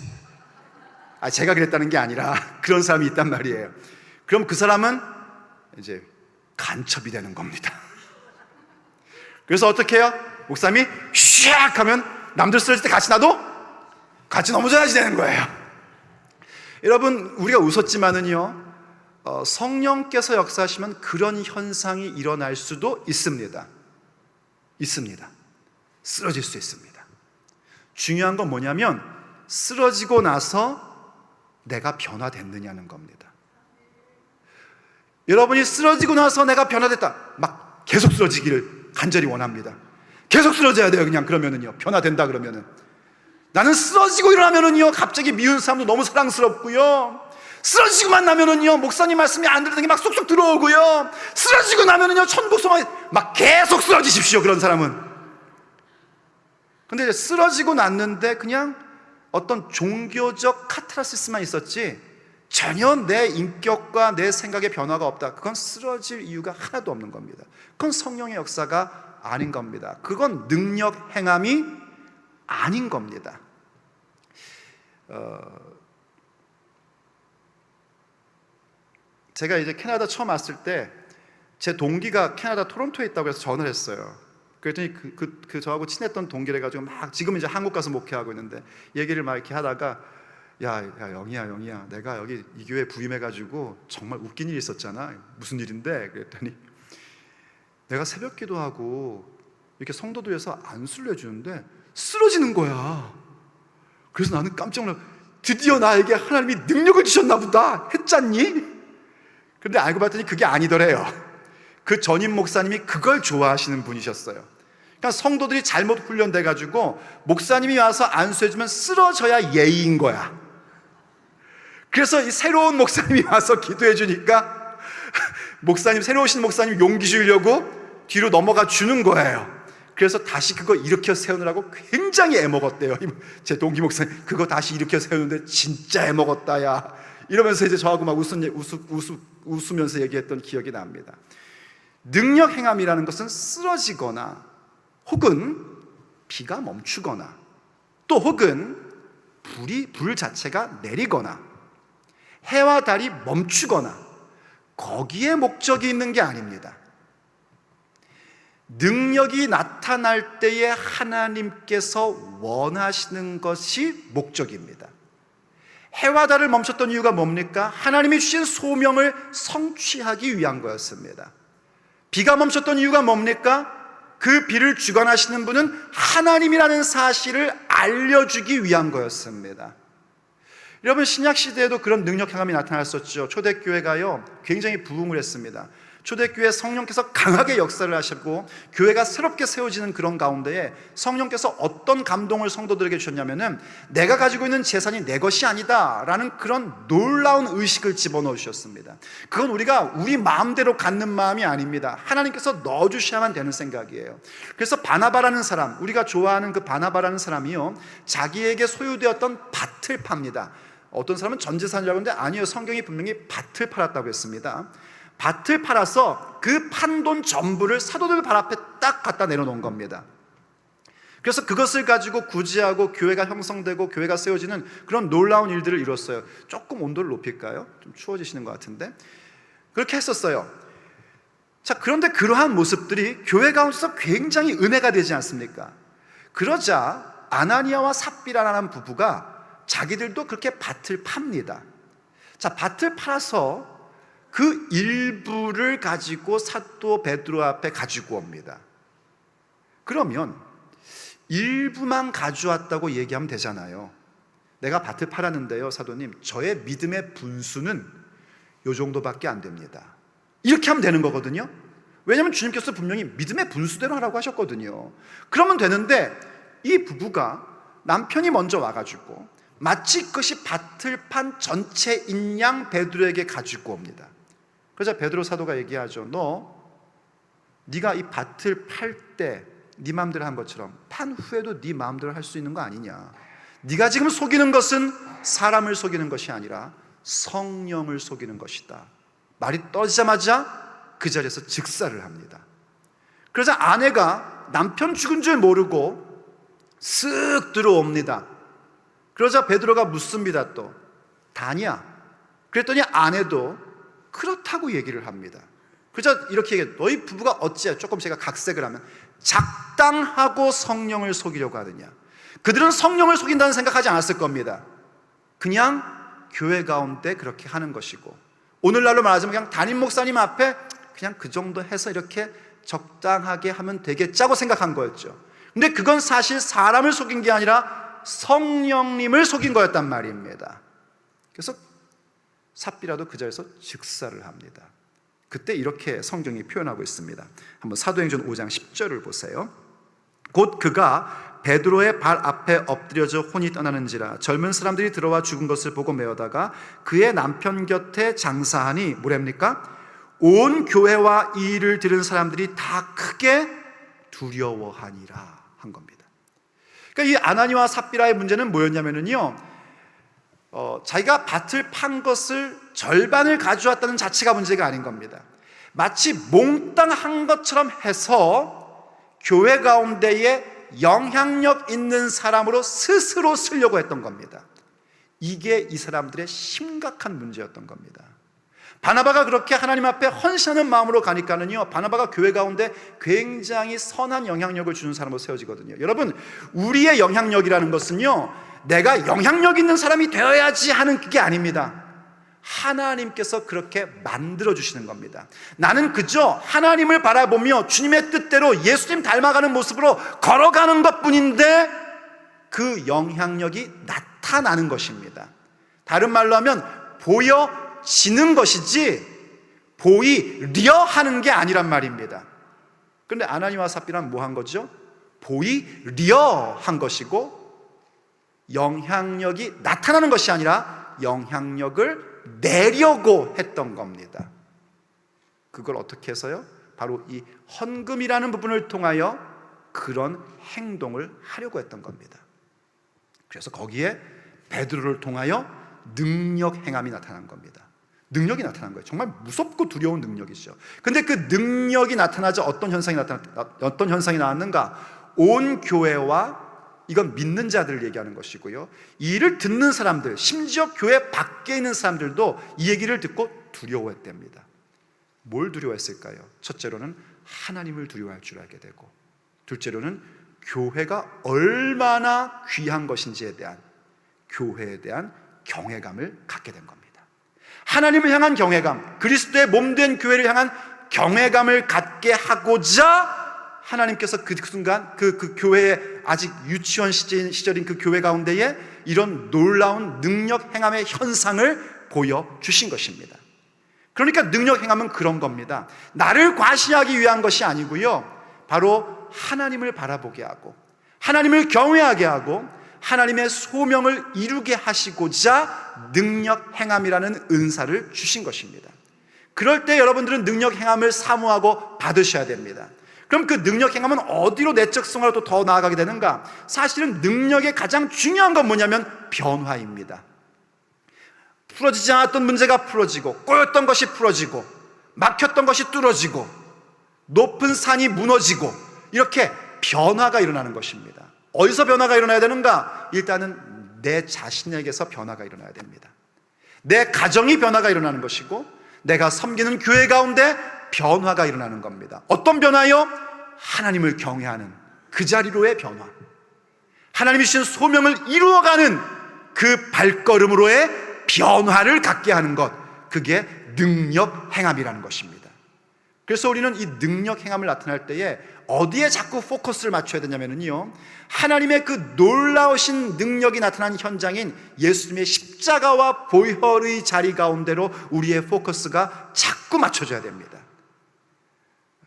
제가 그랬다는 게 아니라 그런 사람이 있단 말이에요. 그럼 그 사람은 이제 간첩이 되는 겁니다. 그래서 어떻게 해요? 목사님이 샥 하면 남들 쓰러질 때 나도 같이 넘어져야지 되는 거예요. 여러분, 우리가 웃었지만은요, 성령께서 역사하시면 그런 현상이 일어날 수도 있습니다. 쓰러질 수 있습니다. 중요한 건 뭐냐면 쓰러지고 나서 내가 변화됐느냐는 겁니다. 여러분이 쓰러지고 나서 내가 변화됐다, 막 계속 쓰러지기를 간절히 원합니다. 계속 쓰러져야 돼요. 그냥 그러면은요, 변화된다 그러면은. 나는 쓰러지고 일어나면은요, 갑자기 미운 사람도 너무 사랑스럽고요, 쓰러지고만 나면은요, 목사님 말씀이 안 들리는 게 막 쏙쏙 들어오고요, 쓰러지고 나면은요, 천국소망이 막 계속 쓰러지십시오, 그런 사람은. 근데 이제 쓰러지고 났는데 그냥 어떤 종교적 카타르시스만 있었지 전혀 내 인격과 내 생각의 변화가 없다. 그건 쓰러질 이유가 하나도 없는 겁니다. 그건 성령의 역사가 아닌 겁니다. 그건 능력 행함이 아닌 겁니다. 제가 이제 캐나다 처음 왔을 때 제 동기가 캐나다 토론토에 있다고 해서 전화를 했어요. 그랬더니 저하고 친했던 동기를 해가지고 막 지금 이제 한국 가서 목회하고 있는데 얘기를 막 이렇게 하다가 야 영희야 내가 여기 이 교회 부임해가지고 정말 웃긴 일이 있었잖아. 무슨 일인데? 그랬더니 내가 새벽 기도하고 이렇게 성도들에서 안수를 해주는데 쓰러지는 거야. 그래서 나는 깜짝 놀라, 드디어 나에게 하나님이 능력을 주셨나 보다 했잖니? 그런데 알고 봤더니 그게 아니더래요. 그 전임 목사님이 그걸 좋아하시는 분이셨어요. 그러니까 성도들이 잘못 훈련돼가지고 목사님이 와서 안수해주면 쓰러져야 예의인 거야. 그래서 이 새로운 목사님이 와서 기도해주니까 목사님, 새로 오신 목사님 용기 주려고 뒤로 넘어가 주는 거예요. 그래서 다시 그거 일으켜 세우느라고 굉장히 애먹었대요. 제 동기 목사님, 그거 다시 일으켜 세우는데 진짜 애먹었다 야, 이러면서 이제 저하고 막 웃으면서 얘기했던 기억이 납니다. 능력 행함이라는 것은 쓰러지거나 혹은 비가 멈추거나 또 혹은 불 자체가 내리거나 해와 달이 멈추거나 거기에 목적이 있는 게 아닙니다. 능력이 나타날 때에 하나님께서 원하시는 것이 목적입니다. 해와 달을 멈췄던 이유가 뭡니까? 하나님이 주신 소명을 성취하기 위한 거였습니다. 비가 멈췄던 이유가 뭡니까? 그 비를 주관하시는 분은 하나님이라는 사실을 알려주기 위한 거였습니다. 여러분, 신약시대에도 그런 능력 행함이 나타났었죠. 초대교회가요 굉장히 부흥을 했습니다. 초대교회 성령께서 강하게 역사를 하셨고 교회가 새롭게 세워지는 그런 가운데에 성령께서 어떤 감동을 성도들에게 주셨냐면은 내가 가지고 있는 재산이 내 것이 아니다 라는 그런 놀라운 의식을 집어넣어 주셨습니다. 그건 우리가 우리 마음대로 갖는 마음이 아닙니다. 하나님께서 넣어주셔야만 되는 생각이에요. 그래서 바나바라는 사람, 우리가 좋아하는 그 바나바라는 사람이요 자기에게 소유되었던 밭을 팝니다. 어떤 사람은 전 재산이라고 하는데 아니요, 성경이 분명히 밭을 팔았다고 했습니다. 밭을 팔아서 그 판 돈 전부를 사도들 발 앞에 딱 갖다 내려놓은 겁니다. 그래서 그것을 가지고 구제하고 교회가 형성되고 교회가 세워지는 그런 놀라운 일들을 이뤘어요. 조금 온도를 높일까요? 좀 추워지시는 것 같은데. 그렇게 했었어요. 자, 그런데 그러한 모습들이 교회 가운데서 굉장히 은혜가 되지 않습니까? 그러자 아나니아와 삽비라라는 부부가 자기들도 그렇게 밭을 팝니다. 자, 밭을 팔아서 그 일부를 가지고 사도 베드로 앞에 가지고 옵니다. 그러면 일부만 가져왔다고 얘기하면 되잖아요. 내가 밭을 팔았는데요 사도님, 저의 믿음의 분수는 요 정도밖에 안 됩니다. 이렇게 하면 되는 거거든요. 왜냐하면 주님께서 분명히 믿음의 분수대로 하라고 하셨거든요. 그러면 되는데 이 부부가 남편이 먼저 와가지고 마치 그것이 밭을 판 전체 인양 베드로에게 가지고 옵니다. 그러자 베드로 사도가 얘기하죠. 네가 이 밭을 팔 때 네 마음대로 한 것처럼 판 후에도 네 마음대로 할 수 있는 거 아니냐. 네가 지금 속이는 것은 사람을 속이는 것이 아니라 성령을 속이는 것이다. 말이 떨어지자마자 그 자리에서 즉사를 합니다. 그러자 아내가 남편 죽은 줄 모르고 쓱 들어옵니다. 그러자 베드로가 묻습니다. 또 다냐? 그랬더니 아내도 그렇다고 얘기를 합니다. 그러자 이렇게 얘기해요. 너희 부부가 어찌해, 조금 제가 각색을 하면, 작당하고 성령을 속이려고 하느냐. 그들은 성령을 속인다는 생각하지 않았을 겁니다. 그냥 교회 가운데 그렇게 하는 것이고, 오늘날로 말하자면 그냥 담임 목사님 앞에 그냥 그 정도 해서 이렇게 적당하게 하면 되겠자고 생각한 거였죠. 근데 그건 사실 사람을 속인 게 아니라 성령님을 속인 거였단 말입니다. 그래서 삽비라도 그 자리에서 즉사를 합니다. 그때 이렇게 성경이 표현하고 있습니다. 한번 사도행전 5장 10절을 보세요. 곧 그가 베드로의 발 앞에 엎드려져 혼이 떠나는지라 젊은 사람들이 들어와 죽은 것을 보고 메어다가 그의 남편 곁에 장사하니 뭐랍니까? 온 교회와 이 일을 들은 사람들이 다 크게 두려워하니라 한 겁니다. 그러니까 이 아나니와 삽비라의 문제는 뭐였냐면요, 자기가 밭을 판 것을 절반을 가져왔다는 자체가 문제가 아닌 겁니다. 마치 몽땅한 것처럼 해서 교회 가운데에 영향력 있는 사람으로 스스로 쓰려고 했던 겁니다. 이게 이 사람들의 심각한 문제였던 겁니다. 바나바가 그렇게 하나님 앞에 헌신하는 마음으로 가니까는요, 바나바가 교회 가운데 굉장히 선한 영향력을 주는 사람으로 세워지거든요. 여러분, 우리의 영향력이라는 것은요, 내가 영향력 있는 사람이 되어야지 하는 그게 아닙니다. 하나님께서 그렇게 만들어 주시는 겁니다. 나는 그저 하나님을 바라보며 주님의 뜻대로 예수님 닮아가는 모습으로 걸어가는 것뿐인데 그 영향력이 나타나는 것입니다. 다른 말로 하면 보여지는 것이지 보이려 하는 게 아니란 말입니다. 그런데 아나니와 삽비라는 뭐 한 거죠? 보이려 한 것이고 영향력이 나타나는 것이 아니라 영향력을 내려고 했던 겁니다. 그걸 어떻게 해서요? 바로 이 헌금이라는 부분을 통하여 그런 행동을 하려고 했던 겁니다. 그래서 거기에 베드로를 통하여 능력 행함이 나타난 겁니다. 능력이 나타난 거예요. 정말 무섭고 두려운 능력이죠. 근데 그 능력이 나타나자 어떤 현상이 나왔는가? 온 교회와, 이건 믿는 자들을 얘기하는 것이고요, 이 일을 듣는 사람들, 심지어 교회 밖에 있는 사람들도 이 얘기를 듣고 두려워했답니다. 뭘 두려워했을까요? 첫째로는 하나님을 두려워할 줄 알게 되고, 둘째로는 교회가 얼마나 귀한 것인지에 대한, 교회에 대한 경외감을 갖게 된 겁니다. 하나님을 향한 경외감, 그리스도의 몸된 교회를 향한 경외감을 갖게 하고자 하나님께서 그 순간 그 교회의 아직 유치원 시절인 그 교회 가운데에 이런 놀라운 능력 행함의 현상을 보여주신 것입니다. 그러니까 능력 행함은 그런 겁니다. 나를 과시하기 위한 것이 아니고요, 바로 하나님을 바라보게 하고 하나님을 경외하게 하고 하나님의 소명을 이루게 하시고자 능력 행함이라는 은사를 주신 것입니다. 그럴 때 여러분들은 능력 행함을 사모하고 받으셔야 됩니다. 그럼 그 능력 행함은 어디로 내적 성화로 더 나아가게 되는가? 사실은 능력의 가장 중요한 건 뭐냐면 변화입니다. 풀어지지 않았던 문제가 풀어지고, 꼬였던 것이 풀어지고, 막혔던 것이 뚫어지고, 높은 산이 무너지고, 이렇게 변화가 일어나는 것입니다. 어디서 변화가 일어나야 되는가? 일단은 내 자신에게서 변화가 일어나야 됩니다. 내 가정이 변화가 일어나는 것이고, 내가 섬기는 교회 가운데 변화가 일어나는 겁니다. 어떤 변화요? 하나님을 경외하는 그 자리로의 변화, 하나님이 주신 소명을 이루어가는 그 발걸음으로의 변화를 갖게 하는 것, 그게 능력 행함이라는 것입니다. 그래서 우리는 이 능력 행함을 나타날 때에 어디에 자꾸 포커스를 맞춰야 되냐면요, 하나님의 그 놀라우신 능력이 나타난 현장인 예수님의 십자가와 보혈의 자리 가운데로 우리의 포커스가 자꾸 맞춰져야 됩니다.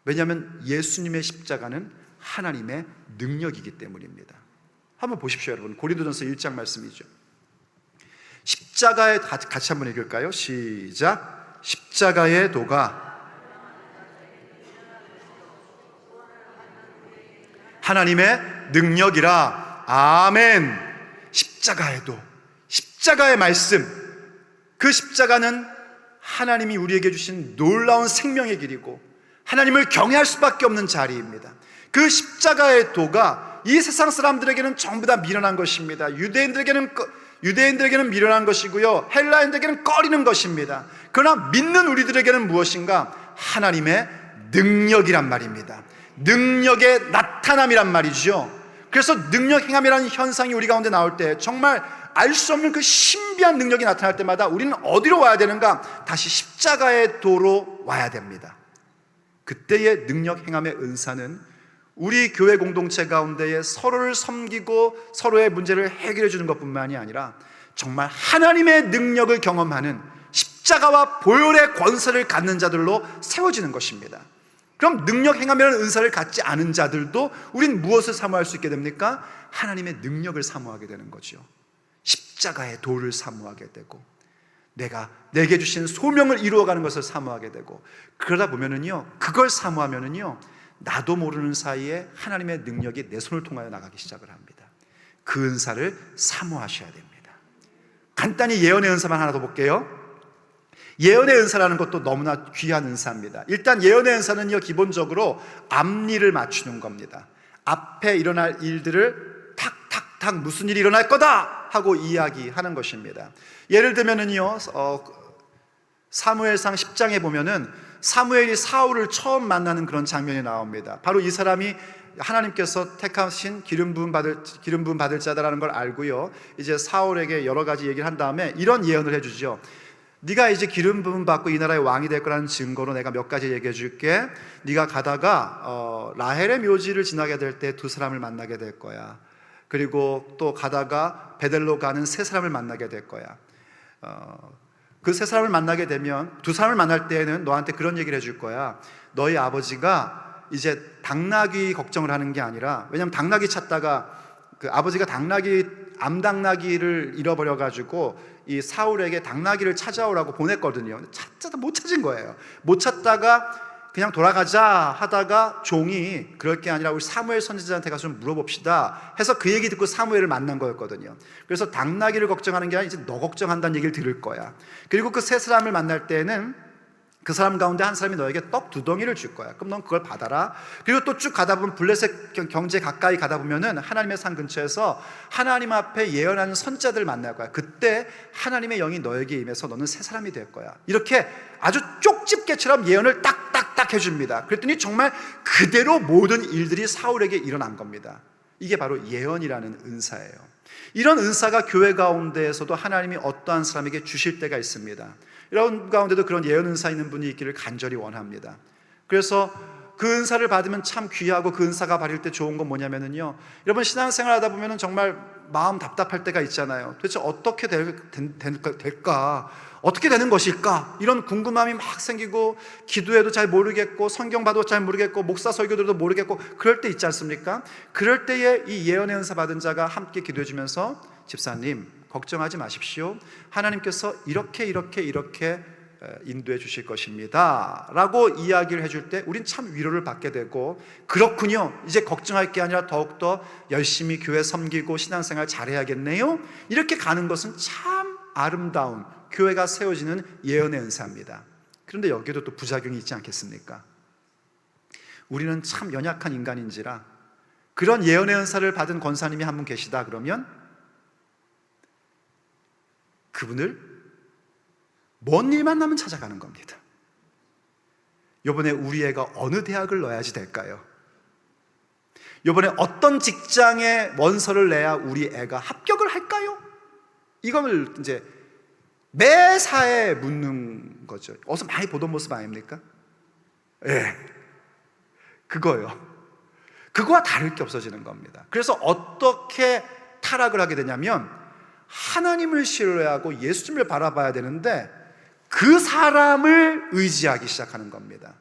왜냐하면 예수님의 십자가는 하나님의 능력이기 때문입니다. 한번 보십시오, 여러분. 고린도전서 1장 말씀이죠. 십자가의, 같이 한번 읽을까요? 시작. 십자가의 도가 하나님의 능력이라. 아멘. 십자가의 도, 십자가의 말씀, 그 십자가는 하나님이 우리에게 주신 놀라운 생명의 길이고 하나님을 경외할 수밖에 없는 자리입니다. 그 십자가의 도가 이 세상 사람들에게는 전부 다 미련한 것입니다. 유대인들에게는 미련한 것이고요, 헬라인들에게는 꺼리는 것입니다. 그러나 믿는 우리들에게는 무엇인가? 하나님의 능력이란 말입니다. 능력의 나타남이란 말이죠. 그래서 능력 행함이라는 현상이 우리 가운데 나올 때, 정말 알 수 없는 그 신비한 능력이 나타날 때마다 우리는 어디로 와야 되는가? 다시 십자가의 도로 와야 됩니다. 그때의 능력 행함의 은사는 우리 교회 공동체 가운데에 서로를 섬기고 서로의 문제를 해결해 주는 것뿐만이 아니라 정말 하나님의 능력을 경험하는, 십자가와 보혈의 권세를 갖는 자들로 세워지는 것입니다. 그럼 능력 행하면 은사를 갖지 않은 자들도 우린 무엇을 사모할 수 있게 됩니까? 하나님의 능력을 사모하게 되는 거죠. 십자가의 도를 사모하게 되고 내게 주신 소명을 이루어가는 것을 사모하게 되고, 그러다 보면은요, 그걸 사모하면은요, 나도 모르는 사이에 하나님의 능력이 내 손을 통하여 나가기 시작을 합니다. 그 은사를 사모하셔야 됩니다. 간단히 예언의 은사만 하나 더 볼게요. 예언의 은사라는 것도 너무나 귀한 은사입니다. 일단 예언의 은사는요, 기본적으로 앞일을 맞추는 겁니다. 앞에 일어날 일들을 탁탁탁 무슨 일이 일어날 거다 하고 이야기하는 것입니다. 예를 들면은요, 사무엘상 10장에 보면은 사무엘이 사울을 처음 만나는 그런 장면이 나옵니다. 바로 이 사람이 하나님께서 택하신 기름 부음 받을 자다라는 걸 알고요, 이제 사울에게 여러 가지 얘기를 한 다음에 이런 예언을 해주죠. 네가 이제 기름 부음 받고 이 나라의 왕이 될 거라는 증거로 내가 몇 가지 얘기해 줄게. 네가 가다가 라헬의 묘지를 지나게 될 때 두 사람을 만나게 될 거야. 그리고 또 가다가 베델로 가는 세 사람을 만나게 될 거야. 그 세 사람을 만나게 되면 두 사람을 만날 때에는 너한테 그런 얘기를 해줄 거야. 너희 아버지가 이제 당나귀 걱정을 하는 게 아니라, 왜냐하면 당나귀 찾다가 그 아버지가 암당나귀를 잃어버려가지고 이 사울에게 당나귀를 찾아오라고 보냈거든요. 찾아도 못 찾은 거예요. 못 찾다가 그냥 돌아가자 하다가 종이 그럴 게 아니라 우리 사무엘 선지자한테 가서 좀 물어봅시다 해서 그 얘기 듣고 사무엘을 만난 거였거든요. 그래서 당나귀를 걱정하는 게 아니라 이제 너 걱정한다는 얘기를 들을 거야. 그리고 그 세 사람을 만날 때는 그 사람 가운데 한 사람이 너에게 떡 2덩이를 줄 거야. 그럼 넌 그걸 받아라. 그리고 또 쭉 가다 보면 블레셋 경제 가까이 가다 보면은 하나님의 산 근처에서 하나님 앞에 예언하는 선자들을 만날 거야. 그때 하나님의 영이 너에게 임해서 너는 새 사람이 될 거야. 이렇게 아주 쪽집게처럼 예언을 딱딱딱 해줍니다. 그랬더니 정말 그대로 모든 일들이 사울에게 일어난 겁니다. 이게 바로 예언이라는 은사예요. 이런 은사가 교회 가운데에서도 하나님이 어떠한 사람에게 주실 때가 있습니다. 이런 가운데도 그런 예언 은사 있는 분이 있기를 간절히 원합니다. 그래서 그 은사를 받으면 참 귀하고, 그 은사가 받을 때 좋은 건 뭐냐면요, 여러분 신앙생활 하다 보면 정말 마음 답답할 때가 있잖아요. 도대체 어떻게 될까? 어떻게 되는 것일까? 이런 궁금함이 막 생기고, 기도해도 잘 모르겠고, 성경 봐도 잘 모르겠고, 목사 설교 들어도 모르겠고, 그럴 때 있지 않습니까? 그럴 때에 이 예언의 은사 받은 자가 함께 기도해 주면서, 집사님 걱정하지 마십시오, 하나님께서 이렇게 인도해 주실 것입니다 라고 이야기를 해줄 때 우린 참 위로를 받게 되고, 그렇군요, 이제 걱정할 게 아니라 더욱더 열심히 교회 섬기고 신앙생활 잘해야겠네요, 이렇게 가는 것은 참 아름다운 교회가 세워지는 예언의 은사입니다. 그런데 여기에도 또 부작용이 있지 않겠습니까? 우리는 참 연약한 인간인지라 그런 예언의 은사를 받은 권사님이 한 분 계시다 그러면 그분을 먼 일만 나면 찾아가는 겁니다. 이번에 우리 애가 어느 대학을 넣어야지 될까요? 이번에 어떤 직장에 원서를 내야 우리 애가 합격을 할까요? 이걸 이제 매사에 묻는 거죠. 어서 많이 보던 모습 아닙니까? 예, 그거요. 그거와 다를 게 없어지는 겁니다. 그래서 어떻게 타락을 하게 되냐면, 하나님을 신뢰하고 예수님을 바라봐야 되는데 그 사람을 의지하기 시작하는 겁니다.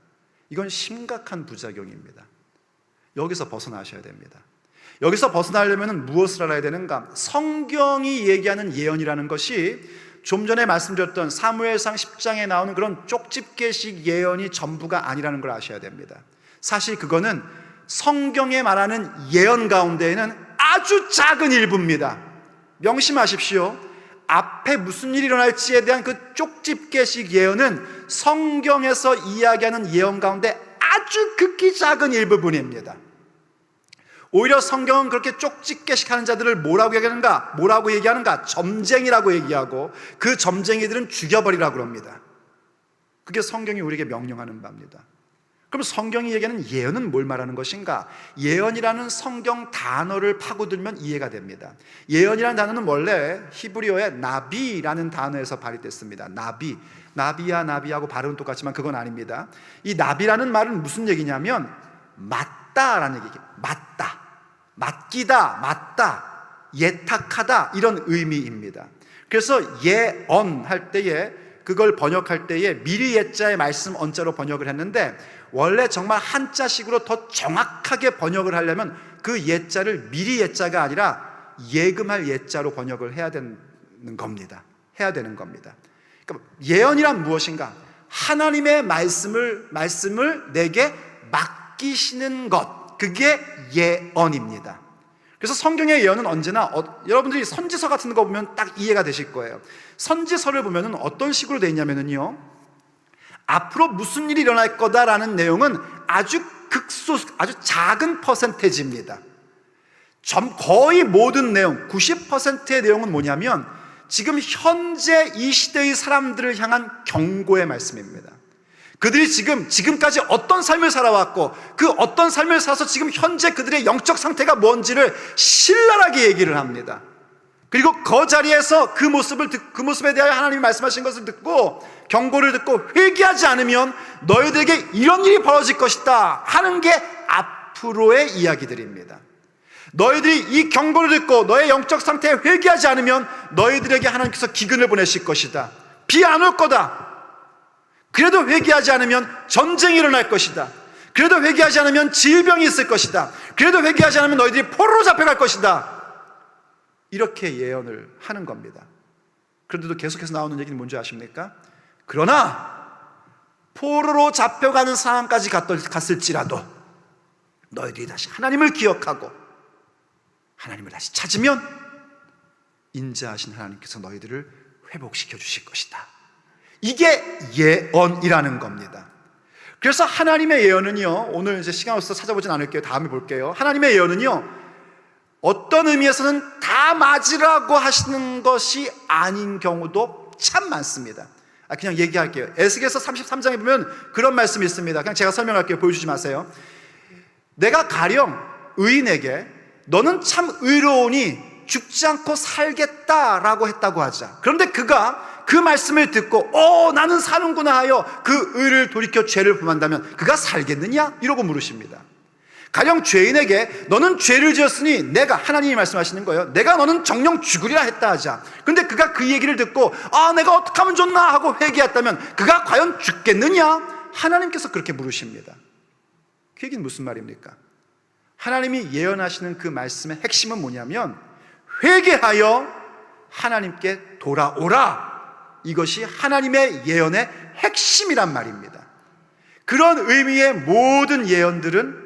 이건 심각한 부작용입니다. 여기서 벗어나셔야 됩니다. 여기서 벗어나려면 무엇을 알아야 되는가? 성경이 얘기하는 예언이라는 것이 좀 전에 말씀드렸던 사무엘상 10장에 나오는 그런 쪽집게식 예언이 전부가 아니라는 걸 아셔야 됩니다. 사실 그거는 성경에 말하는 예언 가운데에는 아주 작은 일부입니다. 명심하십시오. 앞에 무슨 일이 일어날지에 대한 그 쪽집게식 예언은 성경에서 이야기하는 예언 가운데 아주 극히 작은 일부분입니다. 오히려 성경은 그렇게 쪽집게식 하는 자들을 뭐라고 얘기하는가? 점쟁이라고 얘기하고, 그 점쟁이들은 죽여버리라고 합니다. 그게 성경이 우리에게 명령하는 바입니다. 그럼 성경이 얘기하는 예언은 뭘 말하는 것인가? 예언이라는 성경 단어를 파고들면 이해가 됩니다. 예언이라는 단어는 원래 히브리어의 나비라는 단어에서 발휘됐습니다. 나비하고 발음은 똑같지만 그건 아닙니다. 이 나비라는 말은 무슨 얘기냐면 맞다라는 얘기예요. 맡기다, 예탁하다, 이런 의미입니다. 그래서 예언할 때에 그걸 번역할 때에 미리 옛자의 말씀 언자로 번역을 했는데, 원래 정말 한자식으로 더 정확하게 번역을 하려면 그 옛자를 미리 옛자가 아니라 예금할 옛자로 번역을 해야 되는 겁니다. 그러니까 예언이란 무엇인가? 하나님의 말씀을 내게 맡기시는 것, 그게 예언입니다. 그래서 성경의 예언은 언제나 여러분들이 선지서 같은 거 보면 딱 이해가 되실 거예요. 선지서를 보면 어떤 식으로 되어 있냐면요, 앞으로 무슨 일이 일어날 거다라는 내용은 아주 아주 작은 퍼센테이지입니다. 거의 모든 내용, 90%의 내용은 뭐냐면 지금 현재 이 시대의 사람들을 향한 경고의 말씀입니다. 그들이 지금까지 어떤 삶을 살아왔고 그 어떤 삶을 살아서 지금 현재 그들의 영적 상태가 뭔지를 신랄하게 얘기를 합니다. 그리고 그 자리에서 그 모습에 대하여 하나님이 말씀하신 것을 듣고 경고를 듣고 회개하지 않으면 너희들에게 이런 일이 벌어질 것이다 하는 게 앞으로의 이야기들입니다. 너희들이 이 경고를 듣고 너의 영적 상태에 회개하지 않으면 너희들에게 하나님께서 기근을 보내실 것이다. 비 안 올 거다. 그래도 회개하지 않으면 전쟁이 일어날 것이다. 그래도 회개하지 않으면 질병이 있을 것이다. 그래도 회개하지 않으면 너희들이 포로로 잡혀갈 것이다. 이렇게 예언을 하는 겁니다. 그런데도 계속해서 나오는 얘기는 뭔지 아십니까? 그러나 포로로 잡혀가는 상황까지 갔을지라도 너희들이 다시 하나님을 기억하고 하나님을 다시 찾으면 인자하신 하나님께서 너희들을 회복시켜 주실 것이다. 이게 예언이라는 겁니다. 그래서 하나님의 예언은요, 오늘 이제 시간 없어서 찾아보진 않을게요. 다음에 볼게요. 하나님의 예언은요, 어떤 의미에서는 다 맞으라고 하시는 것이 아닌 경우도 참 많습니다. 그냥 얘기할게요. 에스겔서 33장에 보면 그런 말씀이 있습니다. 그냥 제가 설명할게요. 보여주지 마세요. 내가 가령 의인에게 너는 참 의로우니 죽지 않고 살겠다라고 했다고 하자. 그런데 그가 그 말씀을 듣고 나는 사는구나 하여 그 의를 돌이켜 죄를 범한다면 그가 살겠느냐? 이러고 물으십니다. 가령 죄인에게 너는 죄를 지었으니 하나님이 말씀하시는 거예요. 내가 너는 정령 죽으리라 했다 하자. 그런데 그가 그 얘기를 듣고 내가 어떻게 하면 좋나 하고 회개했다면 그가 과연 죽겠느냐? 하나님께서 그렇게 물으십니다. 그 얘기는 무슨 말입니까? 하나님이 예언하시는 그 말씀의 핵심은 뭐냐면 회개하여 하나님께 돌아오라. 이것이 하나님의 예언의 핵심이란 말입니다. 그런 의미의 모든 예언들은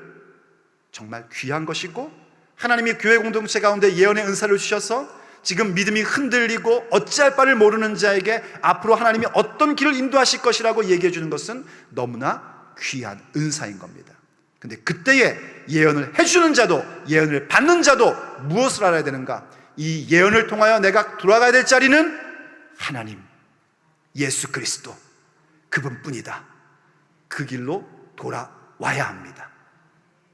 정말 귀한 것이고, 하나님이 교회 공동체 가운데 예언의 은사를 주셔서 지금 믿음이 흔들리고 어찌할 바를 모르는 자에게 앞으로 하나님이 어떤 길을 인도하실 것이라고 얘기해 주는 것은 너무나 귀한 은사인 겁니다. 근데 그때에 예언을 해주는 자도 예언을 받는 자도 무엇을 알아야 되는가? 이 예언을 통하여 내가 돌아가야 될 자리는 하나님, 예수 그리스도, 그분뿐이다. 그 길로 돌아와야 합니다.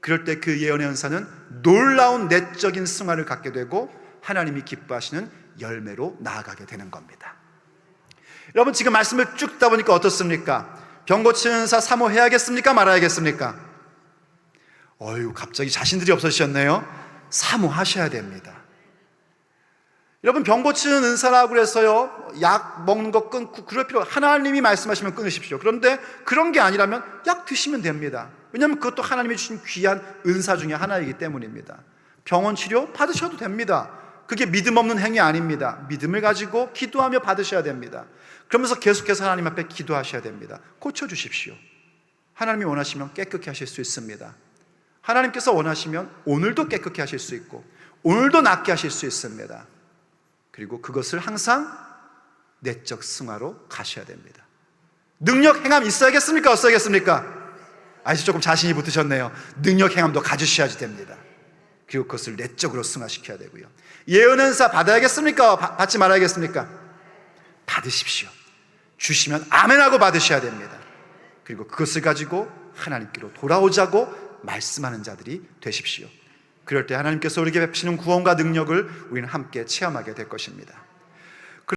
그럴 때 그 예언의 은사는 놀라운 내적인 승화를 갖게 되고 하나님이 기뻐하시는 열매로 나아가게 되는 겁니다. 여러분, 지금 말씀을 쭉 듣다 보니까 어떻습니까? 병 고치는 은사 사모해야겠습니까? 말아야겠습니까? 갑자기 자신들이 없어지셨네요. 사모하셔야 됩니다. 여러분, 병 고치는 은사라고 해서요, 약 먹는 거 끊고 그럴 필요, 하나님이 말씀하시면 끊으십시오. 그런데 그런 게 아니라면 약 드시면 됩니다. 왜냐하면 그것도 하나님이 주신 귀한 은사 중에 하나이기 때문입니다. 병원 치료 받으셔도 됩니다. 그게 믿음 없는 행위 아닙니다. 믿음을 가지고 기도하며 받으셔야 됩니다. 그러면서 계속해서 하나님 앞에 기도하셔야 됩니다. 고쳐주십시오. 하나님이 원하시면 깨끗게 하실 수 있습니다. 하나님께서 원하시면 오늘도 깨끗게 하실 수 있고 오늘도 낫게 하실 수 있습니다. 그리고 그것을 항상 내적 승화로 가셔야 됩니다. 능력 행함 있어야겠습니까? 없어야겠습니까? 아직 조금 자신이 붙으셨네요. 능력 행함도 가지셔야지 됩니다. 그리고 그것을 내적으로 승화시켜야 되고요. 예언 은사 받아야겠습니까? 받지 말아야겠습니까? 받으십시오. 주시면 아멘하고 받으셔야 됩니다. 그리고 그것을 가지고 하나님께로 돌아오자고 말씀하는 자들이 되십시오. 그럴 때 하나님께서 우리에게 베푸시는 구원과 능력을 우리는 함께 체험하게 될 것입니다.